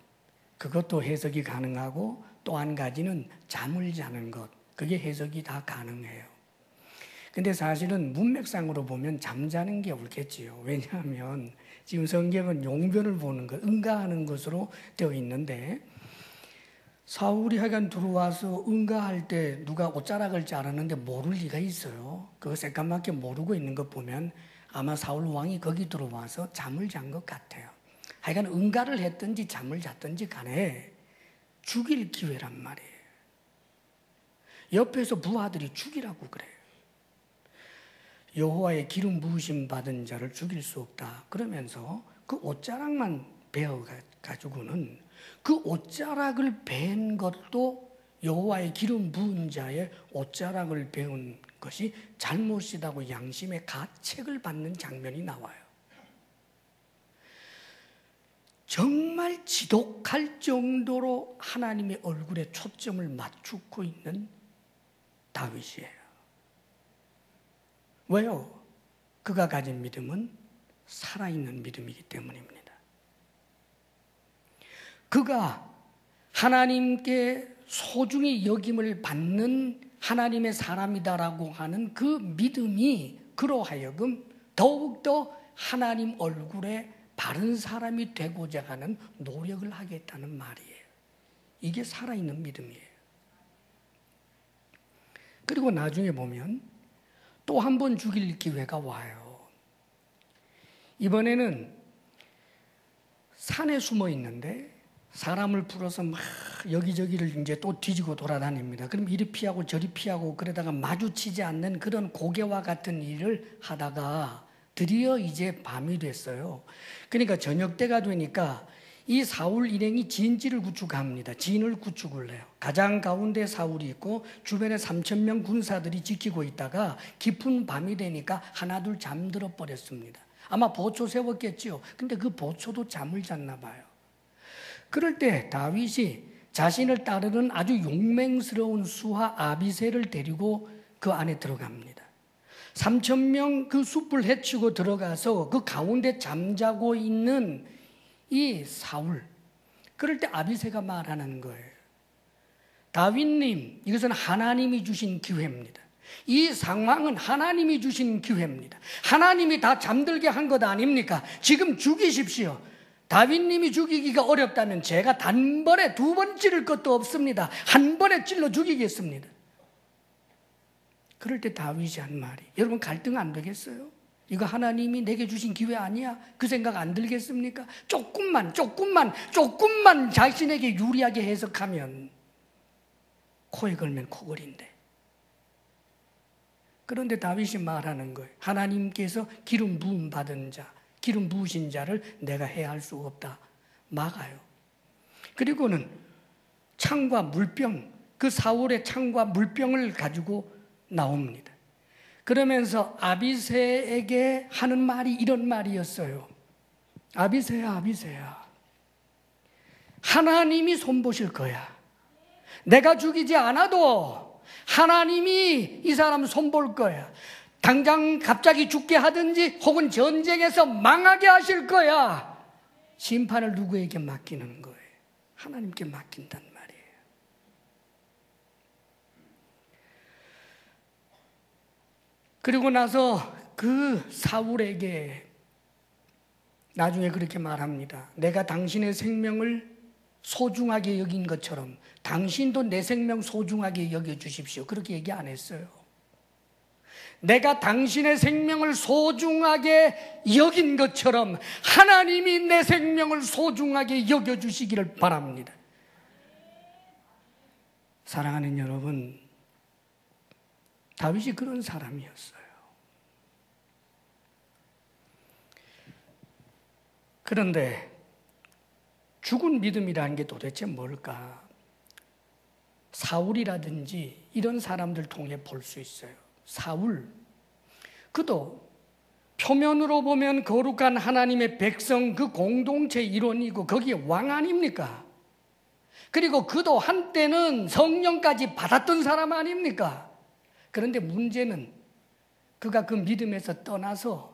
그것도 해석이 가능하고 또 한 가지는 잠을 자는 것, 그게 해석이 다 가능해요. 근데 사실은 문맥상으로 보면 잠자는 게 옳겠지요. 왜냐하면 지금 성경은 용변을 보는 것, 응가하는 것으로 되어 있는데 사울이 하여간 들어와서 응가할 때 누가 옷자락을 자르는데 모를 리가 있어요. 그거 새까맣게 모르고 있는 것 보면 아마 사울 왕이 거기 들어와서 잠을 잔 것 같아요. 하여간 응가를 했든지 잠을 잤든지 간에 죽일 기회란 말이에요. 옆에서 부하들이 죽이라고 그래요. 여호와의 기름 부으심 받은 자를 죽일 수 없다. 그러면서 그 옷자락만 베어가지고는 그 옷자락을 벤 것도 여호와의 기름 부은 자의 옷자락을 베은 것이 잘못이다고 양심의 가책을 받는 장면이 나와요. 정말 지독할 정도로 하나님의 얼굴에 초점을 맞추고 있는 다윗이에요. 왜요? 그가 가진 믿음은 살아있는 믿음이기 때문입니다. 그가 하나님께 소중히 여김을 받는 하나님의 사람이다라고 하는 그 믿음이 그로 하여금 더욱더 하나님 얼굴에 바른 사람이 되고자 하는 노력을 하겠다는 말이에요. 이게 살아있는 믿음이에요. 그리고 나중에 보면 또 한 번 죽일 기회가 와요. 이번에는 산에 숨어 있는데 사람을 풀어서 막 여기저기를 이제 또 뒤지고 돌아다닙니다. 그럼 이리 피하고 저리 피하고 그러다가 마주치지 않는 그런 고개와 같은 일을 하다가 드디어 이제 밤이 됐어요. 그러니까 저녁 때가 되니까 이 사울 일행이 진지를 구축합니다. 진을 구축을 해요. 가장 가운데 사울이 있고 주변에 3,000명 군사들이 지키고 있다가 깊은 밤이 되니까 하나둘 잠들어 버렸습니다. 아마 보초 세웠겠지요. 근데 그 보초도 잠을 잤나 봐요. 그럴 때 다윗이 자신을 따르는 아주 용맹스러운 수하 아비새를 데리고 그 안에 들어갑니다. 3,000명 그 숲을 헤치고 들어가서 그 가운데 잠자고 있는 이 사울, 그럴 때 아비새가 말하는 거예요. 다윗님, 이것은 하나님이 주신 기회입니다. 이 상황은 하나님이 주신 기회입니다. 하나님이 다 잠들게 한 것 아닙니까? 지금 죽이십시오. 다윗님이 죽이기가 어렵다면 제가 단번에 2번 찌를 것도 없습니다. 한 번에 찔러 죽이겠습니다. 그럴 때 다윗이 한 말이, 여러분 갈등 안 되겠어요? 이거 하나님이 내게 주신 기회 아니야? 그 생각 안 들겠습니까? 조금만 자신에게 유리하게 해석하면 코에 걸면 코걸인데. 그런데 다윗이 말하는 거예요. 하나님께서 기름 부음 받은 자, 기름 부으신 자를 내가 해할 수 없다. 막아요. 그리고는 창과 물병, 그 사울의 창과 물병을 가지고 나옵니다. 그러면서 아비새에게 하는 말이 이런 말이었어요. 아비새야, 아비새야. 하나님이 손보실 거야. 내가 죽이지 않아도 하나님이 이 사람 손볼 거야. 당장 갑자기 죽게 하든지 혹은 전쟁에서 망하게 하실 거야. 심판을 누구에게 맡기는 거예요? 하나님께 맡긴단 말이에요. 그리고 나서 그 사울에게 나중에 그렇게 말합니다. 내가 당신의 생명을 소중하게 여긴 것처럼 당신도 내 생명 소중하게 여겨주십시오. 그렇게 얘기 안 했어요. 내가 당신의 생명을 소중하게 여긴 것처럼 하나님이 내 생명을 소중하게 여겨주시기를 바랍니다. 사랑하는 여러분, 다윗이 그런 사람이었어요. 그런데 죽은 믿음이라는 게 도대체 뭘까? 사울이라든지 이런 사람들 통해 볼 수 있어요. 사울, 그도 표면으로 보면 거룩한 하나님의 백성, 그 공동체 일원이고 거기에 왕 아닙니까? 그리고 그도 한때는 성령까지 받았던 사람 아닙니까? 그런데 문제는 그가 그 믿음에서 떠나서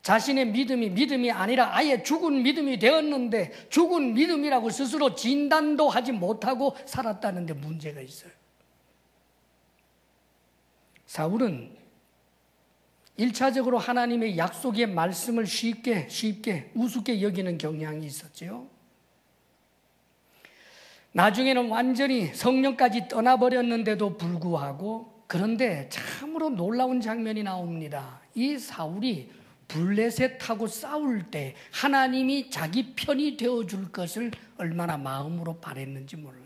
자신의 믿음이 아니라 아예 죽은 믿음이 되었는데 죽은 믿음이라고 스스로 진단도 하지 못하고 살았다는 데 문제가 있어요. 사울은 1차적으로 하나님의 약속의 말씀을 쉽게 우습게 여기는 경향이 있었죠. 나중에는 완전히 성령까지 떠나버렸는데도 불구하고, 그런데 참으로 놀라운 장면이 나옵니다. 이 사울이 블레셋하고 싸울 때 하나님이 자기 편이 되어줄 것을 얼마나 마음으로 바랬는지 몰라요.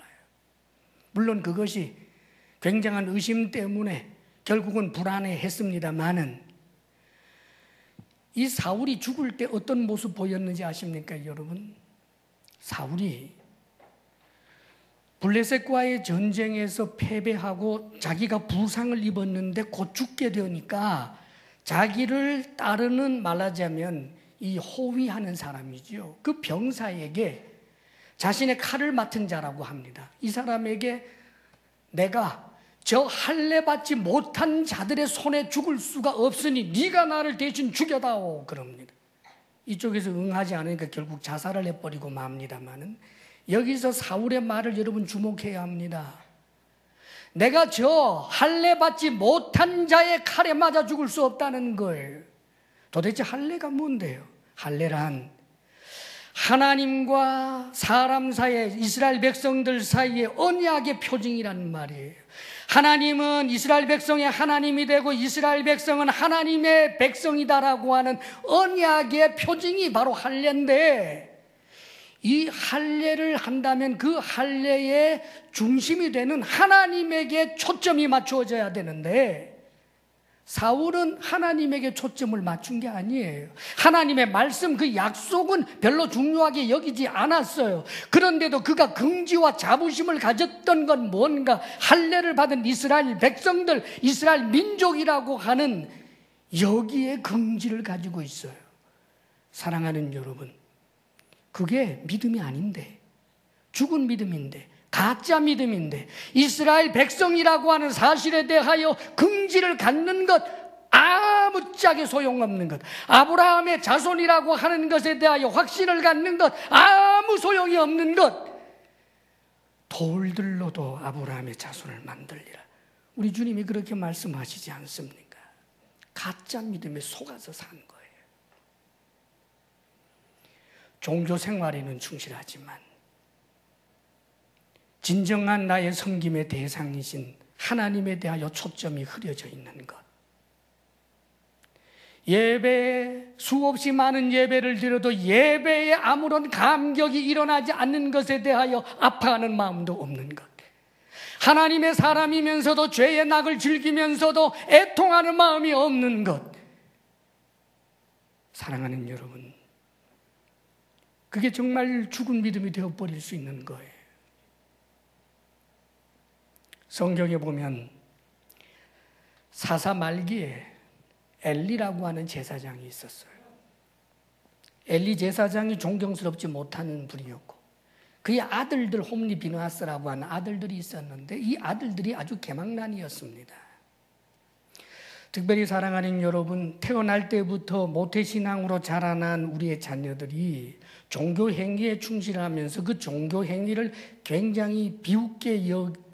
물론 그것이 굉장한 의심 때문에 결국은 불안해했습니다마는, 이 사울이 죽을 때 어떤 모습 보였는지 아십니까, 여러분? 사울이 블레셋과의 전쟁에서 패배하고 자기가 부상을 입었는데 곧 죽게 되니까 자기를 따르는, 말하자면 이 호위하는 사람이지요. 그 병사에게 자신의 칼을 맡은 자라고 합니다. 이 사람에게 내가 저 할례 받지 못한 자들의 손에 죽을 수가 없으니 네가 나를 대신 죽여다오 그럽니다. 이쪽에서 응하지 않으니까 결국 자살을 해버리고 맙니다마는, 여기서 사울의 말을 여러분 주목해야 합니다. 내가 저 할례 받지 못한 자의 칼에 맞아 죽을 수 없다는 걸. 도대체 할례가 뭔데요? 할례란 하나님과 사람 사이에, 이스라엘 백성들 사이에 언약의 표징이라는 말이에요. 하나님은 이스라엘 백성의 하나님이 되고 이스라엘 백성은 하나님의 백성이다라고 하는 언약의 표징이 바로 할례인데, 이 할례를 한다면 그 할례의 중심이 되는 하나님에게 초점이 맞추어져야 되는데, 사울은 하나님에게 초점을 맞춘 게 아니에요. 하나님의 말씀, 그 약속은 별로 중요하게 여기지 않았어요. 그런데도 그가 긍지와 자부심을 가졌던 건 뭔가, 할례를 받은 이스라엘 백성들, 이스라엘 민족이라고 하는 여기에 긍지를 가지고 있어요. 사랑하는 여러분, 그게 믿음이 아닌데, 죽은 믿음인데, 가짜 믿음인데, 이스라엘 백성이라고 하는 사실에 대하여 긍지를 갖는 것, 아무짝에 소용없는 것, 아브라함의 자손이라고 하는 것에 대하여 확신을 갖는 것, 아무 소용이 없는 것, 돌들로도 아브라함의 자손을 만들리라. 우리 주님이 그렇게 말씀하시지 않습니까? 가짜 믿음에 속아서 산 거예요. 종교 생활에는 충실하지만 진정한 나의 섬김의 대상이신 하나님에 대하여 초점이 흐려져 있는 것. 예배에 수없이 많은 예배를 드려도 예배에 아무런 감격이 일어나지 않는 것에 대하여 아파하는 마음도 없는 것. 하나님의 사람이면서도 죄의 낙을 즐기면서도 애통하는 마음이 없는 것. 사랑하는 여러분, 그게 정말 죽은 믿음이 되어버릴 수 있는 거예요. 성경에 보면 사사 말기에 엘리라고 하는 제사장이 있었어요. 엘리 제사장이 존경스럽지 못하는 분이었고, 그의 아들들, 홈리 비느하스라고 하는 아들들이 있었는데 이 아들들이 아주 개망난이었습니다. 특별히 사랑하는 여러분, 태어날 때부터 모태신앙으로 자라난 우리의 자녀들이 종교 행위에 충실하면서 그 종교 행위를 굉장히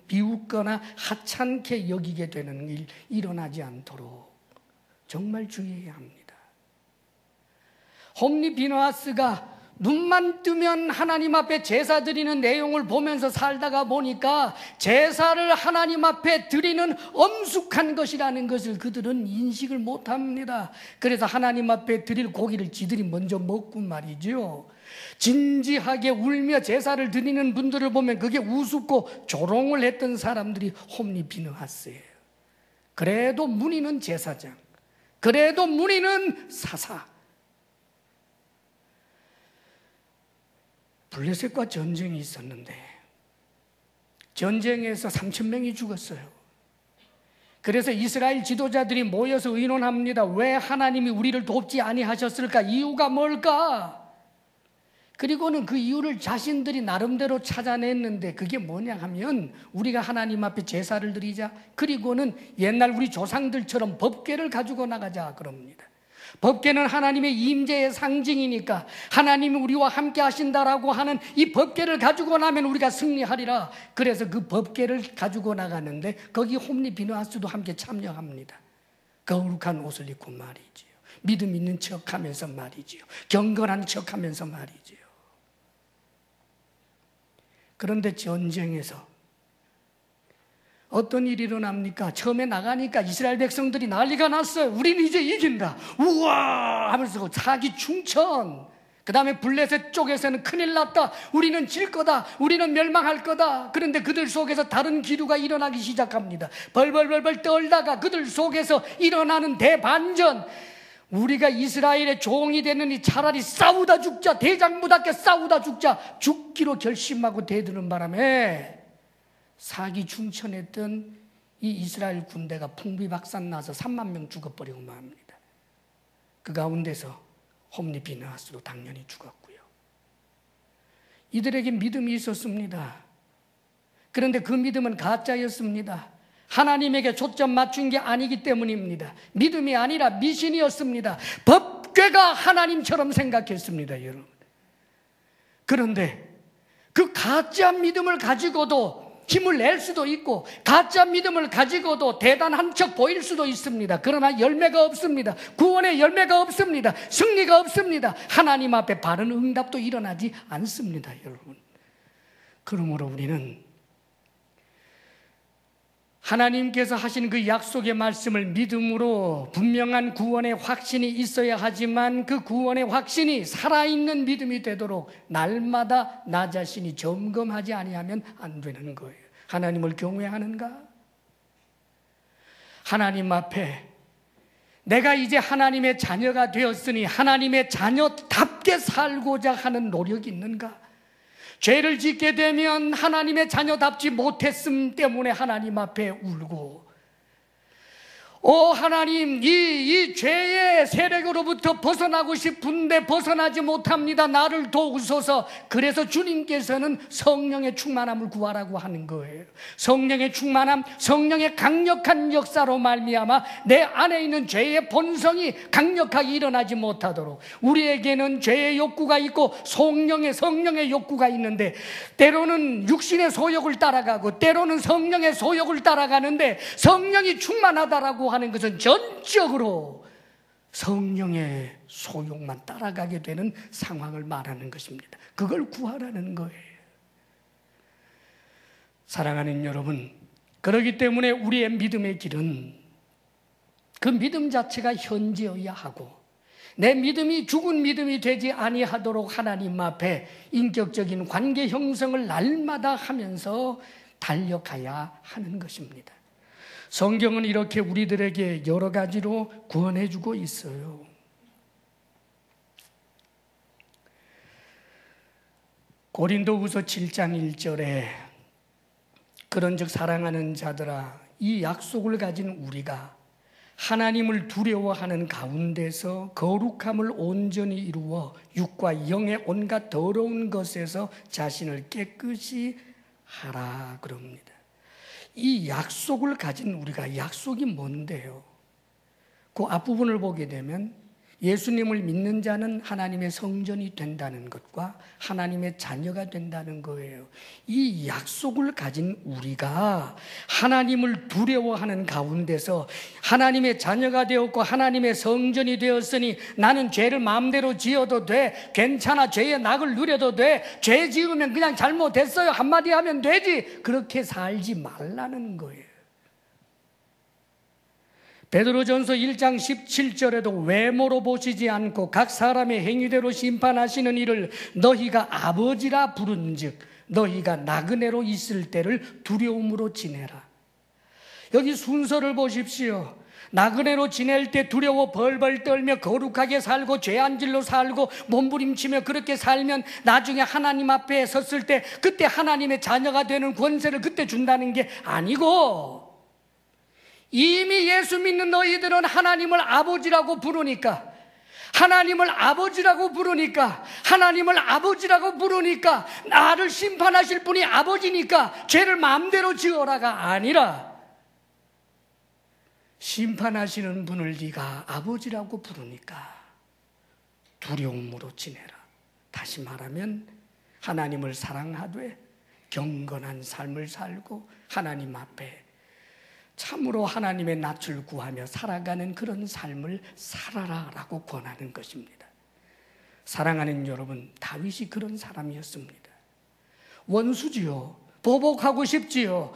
비웃거나 하찮게 여기게 되는 일 일어나지 않도록 정말 주의해야 합니다. 홈리 비느하스가 눈만 뜨면 하나님 앞에 제사 드리는 내용을 보면서 살다가 보니까 제사를 하나님 앞에 드리는 엄숙한 것이라는 것을 그들은 인식을 못합니다. 그래서 하나님 앞에 드릴 고기를 지들이 먼저 먹고 말이죠, 진지하게 울며 제사를 드리는 분들을 보면 그게 우습고 조롱을 했던 사람들이 홈리 비느하스예요. 그래도 문의는 제사장, 그래도 문의는 사사. 블레셋과 전쟁이 있었는데 전쟁에서 3,000명이 죽었어요. 그래서 이스라엘 지도자들이 모여서 의논합니다. 왜 하나님이 우리를 돕지 아니하셨을까? 이유가 뭘까? 그리고는 그 이유를 자신들이 나름대로 찾아냈는데 그게 뭐냐 하면, 우리가 하나님 앞에 제사를 드리자, 그리고는 옛날 우리 조상들처럼 법궤를 가지고 나가자 그럽니다. 법궤는 하나님의 임재의 상징이니까 하나님이 우리와 함께 하신다라고 하는 이 법궤를 가지고 나면 우리가 승리하리라. 그래서 그 법궤를 가지고 나가는데 거기 홈리 비느하스도 함께 참여합니다. 거룩한 옷을 입고 말이지요, 믿음 있는 척하면서 말이지요, 경건한 척하면서 말이지요. 그런데 전쟁에서 어떤 일이 일어납니까? 처음에 나가니까 이스라엘 백성들이 난리가 났어요. 우리는 이제 이긴다, 우와 하면서 사기 충천. 그 다음에 블레셋 쪽에서는 큰일 났다, 우리는 질 거다, 우리는 멸망할 거다. 그런데 그들 속에서 다른 기류가 일어나기 시작합니다. 벌벌벌벌 떨다가 그들 속에서 일어나는 대반전. 우리가 이스라엘의 종이 되느니 차라리 싸우다 죽자, 대장부답게 싸우다 죽자, 죽기로 결심하고 대드는 바람에 사기 충천했던 이 이스라엘 군대가 풍비박산 나서 3만 명 죽어버리고 맙니다. 그 가운데서 홈리 비느하스도 당연히 죽었고요. 이들에게 믿음이 있었습니다. 그런데 그 믿음은 가짜였습니다. 하나님에게 초점 맞춘 게 아니기 때문입니다. 믿음이 아니라 미신이었습니다. 법궤가 하나님처럼 생각했습니다, 여러분. 그런데 그 가짜 믿음을 가지고도 힘을 낼 수도 있고, 가짜 믿음을 가지고도 대단한 척 보일 수도 있습니다. 그러나 열매가 없습니다. 구원의 열매가 없습니다. 승리가 없습니다. 하나님 앞에 바른 응답도 일어나지 않습니다, 여러분. 그러므로 우리는 하나님께서 하신 그 약속의 말씀을 믿음으로, 분명한 구원의 확신이 있어야 하지만 그 구원의 확신이 살아있는 믿음이 되도록 날마다 나 자신이 점검하지 아니하면 안 되는 거예요. 하나님을 경외하는가? 하나님 앞에 내가 이제 하나님의 자녀가 되었으니 하나님의 자녀답게 살고자 하는 노력이 있는가? 죄를 짓게 되면 하나님의 자녀답지 못했음 때문에 하나님 앞에 울고, 하나님, 이 죄의 세력으로부터 벗어나고 싶은데 벗어나지 못합니다. 나를 도우소서. 그래서 주님께서는 성령의 충만함을 구하라고 하는 거예요. 성령의 충만함, 성령의 강력한 역사로 말미암아 내 안에 있는 죄의 본성이 강력하게 일어나지 못하도록, 우리에게는 죄의 욕구가 있고 성령의 욕구가 있는데, 때로는 육신의 소욕을 따라가고 때로는 성령의 소욕을 따라가는데, 성령이 충만하다라고 하는 것은 전적으로 성령의 소욕만 따라가게 되는 상황을 말하는 것입니다. 그걸 구하라는 거예요. 사랑하는 여러분, 그렇기 때문에 우리의 믿음의 길은 그 믿음 자체가 현재여야 하고, 내 믿음이 죽은 믿음이 되지 아니하도록 하나님 앞에 인격적인 관계 형성을 날마다 하면서 달려가야 하는 것입니다. 성경은 이렇게 우리들에게 여러 가지로 구원해 주고 있어요. 고린도후서 7장 1절에 그런즉 사랑하는 자들아, 이 약속을 가진 우리가 하나님을 두려워하는 가운데서 거룩함을 온전히 이루어 육과 영의 온갖 더러운 것에서 자신을 깨끗이 하라 그럽니다. 이 약속을 가진 우리가, 약속이 뭔데요? 그 앞부분을 보게 되면 예수님을 믿는 자는 하나님의 성전이 된다는 것과 하나님의 자녀가 된다는 거예요. 이 약속을 가진 우리가 하나님을 두려워하는 가운데서 하나님의 자녀가 되었고 하나님의 성전이 되었으니, 나는 죄를 마음대로 지어도 돼, 괜찮아, 죄의 낙을 누려도 돼, 죄 지으면 그냥 잘못했어요 한마디 하면 되지, 그렇게 살지 말라는 거예요. 베드로전서 1장 17절에도 외모로 보시지 않고 각 사람의 행위대로 심판하시는 이를 너희가 아버지라 부른즉 너희가 나그네로 있을 때를 두려움으로 지내라. 여기 순서를 보십시오. 나그네로 지낼 때 두려워 벌벌 떨며 거룩하게 살고 죄 안 질러 살고 몸부림치며 그렇게 살면 나중에 하나님 앞에 섰을 때 그때 하나님의 자녀가 되는 권세를 그때 준다는 게 아니고, 이미 예수 믿는 너희들은 하나님을 아버지라고 부르니까, 하나님을 아버지라고 부르니까, 하나님을 아버지라고 부르니까 나를 심판하실 분이 아버지니까 죄를 마음대로 지어라가 아니라, 심판하시는 분을 네가 아버지라고 부르니까 두려움으로 지내라. 다시 말하면 하나님을 사랑하되 경건한 삶을 살고 하나님 앞에 참으로 하나님의 낯을 구하며 살아가는 그런 삶을 살아라라고 권하는 것입니다. 사랑하는 여러분, 다윗이 그런 사람이었습니다. 원수지요. 보복하고 싶지요.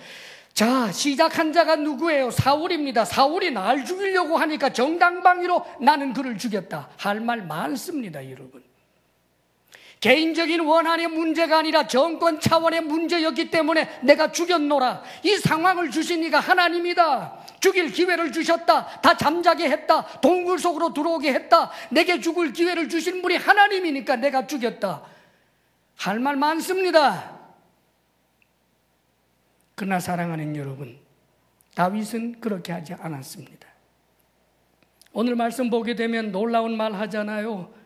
자, 시작한 자가 누구예요? 사울입니다. 사울이 날 죽이려고 하니까 정당방위로 나는 그를 죽였다 할 말 많습니다. 여러분, 개인적인 원한의 문제가 아니라 정권 차원의 문제였기 때문에 내가 죽였노라, 이 상황을 주신 이가 하나님이다, 죽일 기회를 주셨다, 다 잠자게 했다, 동굴 속으로 들어오게 했다, 내게 죽을 기회를 주신 분이 하나님이니까 내가 죽였다 할 말 많습니다. 그러나 사랑하는 여러분, 다윗은 그렇게 하지 않았습니다. 오늘 말씀 보게 되면 놀라운 말 하잖아요.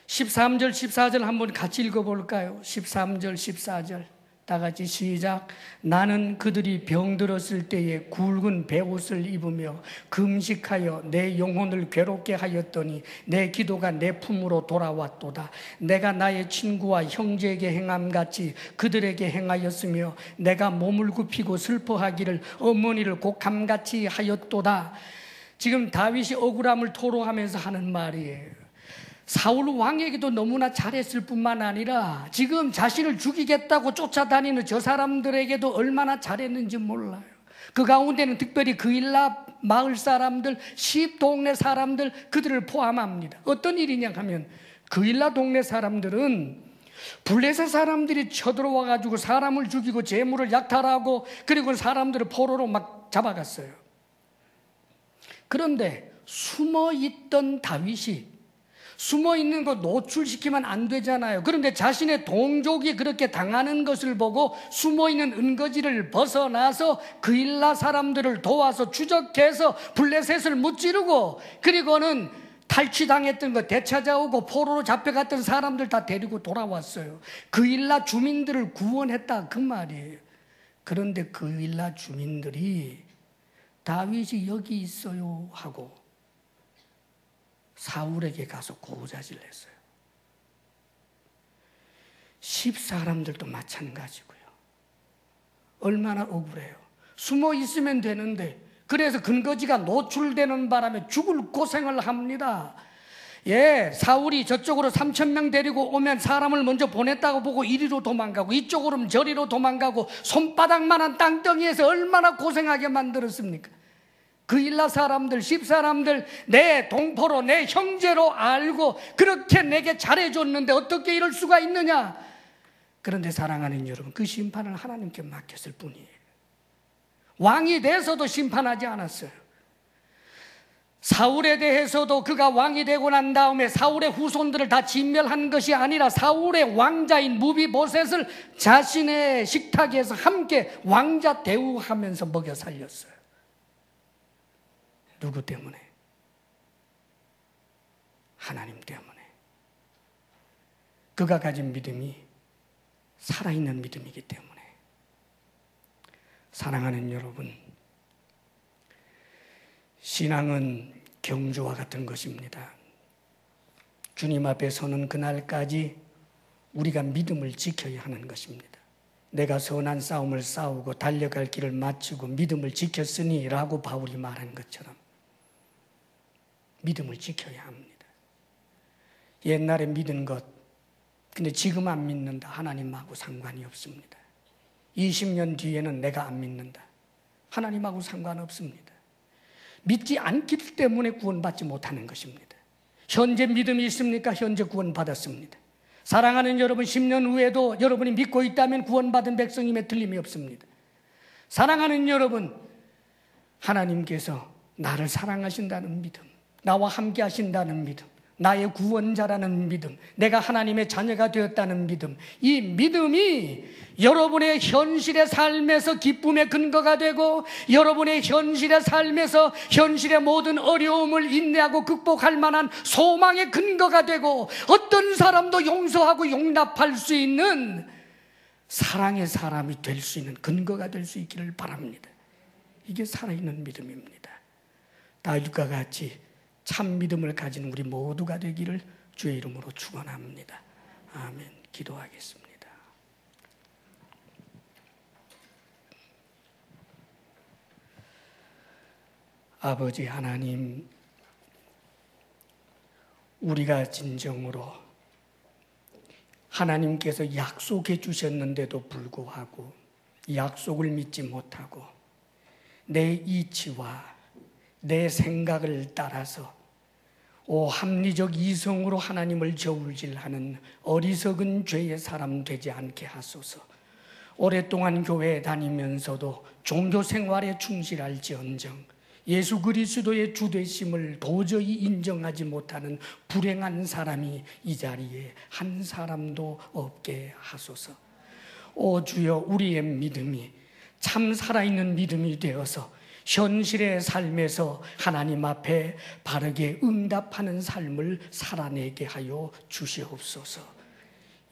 13절 14절 한번 같이 읽어볼까요? 13절 14절 다 같이 시작. 나는 그들이 병들었을 때에 굵은 베옷을 입으며 금식하여 내 영혼을 괴롭게 하였더니 내 기도가 내 품으로 돌아왔도다. 내가 나의 친구와 형제에게 행함같이 그들에게 행하였으며 내가 몸을 굽히고 슬퍼하기를 어머니를 곡함같이 하였도다. 지금 다윗이 억울함을 토로하면서 하는 말이에요. 사울 왕에게도 너무나 잘했을 뿐만 아니라 지금 자신을 죽이겠다고 쫓아다니는 저 사람들에게도 얼마나 잘했는지 몰라요. 그 가운데는 특별히 그일라 마을 사람들, 십 동네 사람들, 그들을 포함합니다. 어떤 일이냐 하면 그일라 동네 사람들은 블레셋 사람들이 쳐들어와 가지고 사람을 죽이고 재물을 약탈하고 그리고 사람들을 포로로 막 잡아갔어요. 그런데 숨어있던 다윗이 숨어있는 거 노출시키면 안 되잖아요. 그런데 자신의 동족이 그렇게 당하는 것을 보고 숨어있는 은거지를 벗어나서 그일라 사람들을 도와서 추적해서 블레셋을 무찌르고, 그리고는 탈취당했던 거 되찾아오고 포로로 잡혀갔던 사람들 다 데리고 돌아왔어요. 그일라 주민들을 구원했다 그 말이에요. 그런데 그일라 주민들이 다윗이 여기 있어요 하고 사울에게 가서 고자질 했어요. 10사람들도 마찬가지고요. 얼마나 억울해요. 숨어 있으면 되는데, 그래서 근거지가 노출되는 바람에 죽을 고생을 합니다. 예, 사울이 저쪽으로 3,000명 데리고 오면 사람을 먼저 보냈다고 보고 이리로 도망가고 이쪽으로는 저리로 도망가고 손바닥만한 땅덩이에서 얼마나 고생하게 만들었습니까? 그일라 사람들, 10사람들 내 동포로 내 형제로 알고 그렇게 내게 잘해줬는데 어떻게 이럴 수가 있느냐? 그런데 사랑하는 여러분, 그 심판을 하나님께 맡겼을 뿐이에요. 왕이 돼서도 심판하지 않았어요. 사울에 대해서도 그가 왕이 되고 난 다음에 사울의 후손들을 다 진멸한 것이 아니라 사울의 왕자인 무비보셋을 자신의 식탁에서 함께 왕자 대우하면서 먹여 살렸어요. 누구 때문에? 하나님 때문에. 그가 가진 믿음이 살아있는 믿음이기 때문에. 사랑하는 여러분, 신앙은 경주와 같은 것입니다. 주님 앞에 서는 그날까지 우리가 믿음을 지켜야 하는 것입니다. 내가 선한 싸움을 싸우고 달려갈 길을 마치고 믿음을 지켰으니 라고 바울이 말한 것처럼 믿음을 지켜야 합니다. 옛날에 믿은 것, 근데 지금 안 믿는다. 하나님하고 상관이 없습니다. 20년 뒤에는 내가 안 믿는다. 하나님하고 상관없습니다. 믿지 않기 때문에 구원받지 못하는 것입니다. 현재 믿음이 있습니까? 현재 구원받았습니다. 사랑하는 여러분, 10년 후에도 여러분이 믿고 있다면 구원받은 백성임에 틀림이 없습니다. 사랑하는 여러분, 하나님께서 나를 사랑하신다는 믿음, 나와 함께 하신다는 믿음, 나의 구원자라는 믿음, 내가 하나님의 자녀가 되었다는 믿음, 이 믿음이 여러분의 현실의 삶에서 기쁨의 근거가 되고 여러분의 현실의 삶에서 현실의 모든 어려움을 인내하고 극복할 만한 소망의 근거가 되고 어떤 사람도 용서하고 용납할 수 있는 사랑의 사람이 될 수 있는 근거가 될 수 있기를 바랍니다. 이게 살아있는 믿음입니다. 다윗과 같이 참 믿음을 가진 우리 모두가 되기를 주의 이름으로 축원합니다. 아멘. 기도하겠습니다. 아버지 하나님, 우리가 진정으로 하나님께서 약속해 주셨는데도 불구하고 약속을 믿지 못하고 내 이치와 내 생각을 따라서 합리적 이성으로 하나님을 저울질하는 어리석은 죄의 사람 되지 않게 하소서. 오랫동안 교회에 다니면서도 종교 생활에 충실할지언정 예수 그리스도의 주되심을 도저히 인정하지 못하는 불행한 사람이 이 자리에 한 사람도 없게 하소서. 오 주여, 우리의 믿음이 참 살아있는 믿음이 되어서 현실의 삶에서 하나님 앞에 바르게 응답하는 삶을 살아내게 하여 주시옵소서.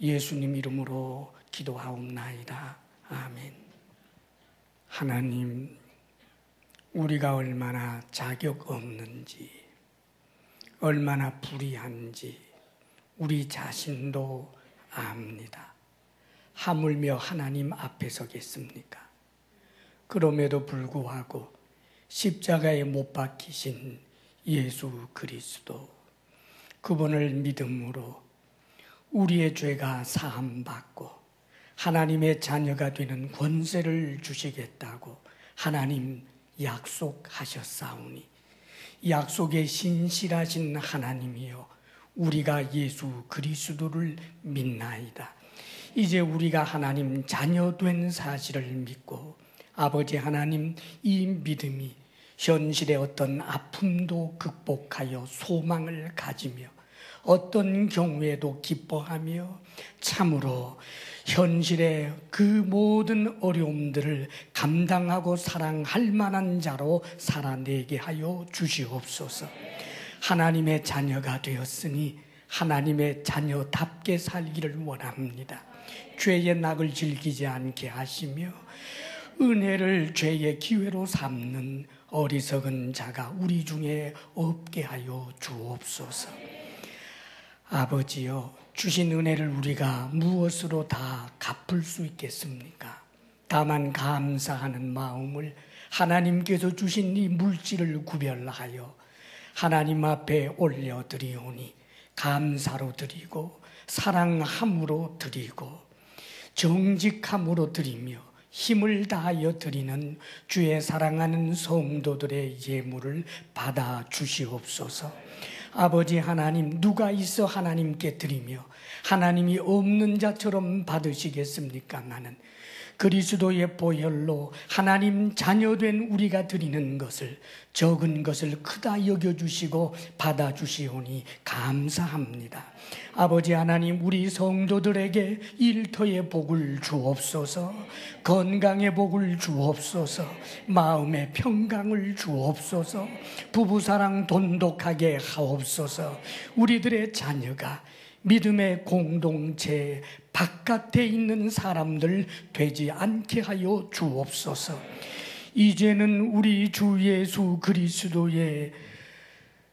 예수님 이름으로 기도하옵나이다. 아멘. 하나님, 우리가 얼마나 자격 없는지, 얼마나 불의한지 우리 자신도 압니다. 하물며 하나님 앞에 서겠습니까? 그럼에도 불구하고 십자가에 못 박히신 예수 그리스도, 그분을 믿음으로 우리의 죄가 사함받고 하나님의 자녀가 되는 권세를 주시겠다고 하나님 약속하셨사오니 약속에 신실하신 하나님이여, 우리가 예수 그리스도를 믿나이다. 이제 우리가 하나님 자녀된 사실을 믿고 아버지 하나님, 이 믿음이 현실의 어떤 아픔도 극복하여 소망을 가지며 어떤 경우에도 기뻐하며 참으로 현실의 그 모든 어려움들을 감당하고 사랑할 만한 자로 살아내게 하여 주시옵소서. 하나님의 자녀가 되었으니 하나님의 자녀답게 살기를 원합니다. 죄의 낙을 즐기지 않게 하시며 은혜를 죄의 기회로 삼는 어리석은 자가 우리 중에 없게 하여 주옵소서. 아버지여, 주신 은혜를 우리가 무엇으로 다 갚을 수 있겠습니까? 다만 감사하는 마음을 하나님께서 주신 이 물질을 구별하여 하나님 앞에 올려드리오니 감사로 드리고 사랑함으로 드리고 정직함으로 드리며 힘을 다하여 드리는 주의 사랑하는 성도들의 예물을 받아 주시옵소서. 아버지 하나님, 누가 있어 하나님께 드리며 하나님이 없는 자처럼 받으시겠습니까마는 그리스도의 보혈로 하나님 자녀된 우리가 드리는 것을, 적은 것을 크다 여겨주시고 받아주시오니 감사합니다. 아버지 하나님, 우리 성도들에게 일터의 복을 주옵소서, 건강의 복을 주옵소서, 마음의 평강을 주옵소서, 부부사랑 돈독하게 하옵소서. 우리들의 자녀가 믿음의 공동체 바깥에 있는 사람들 되지 않게 하여 주옵소서. 이제는 우리 주 예수 그리스도의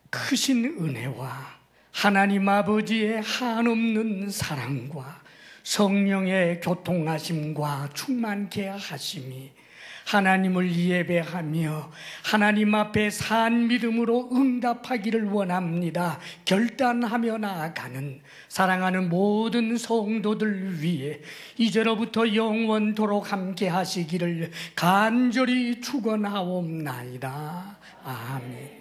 크신 은혜와 하나님 아버지의 한없는 사랑과 성령의 교통하심과 충만케 하심이 하나님을 예배하며 하나님 앞에 산 믿음으로 응답하기를 원합니다. 결단하며 나아가는 사랑하는 모든 성도들 위해 이제로부터 영원토록 함께 하시기를 간절히 축원하옵나이다. 아멘.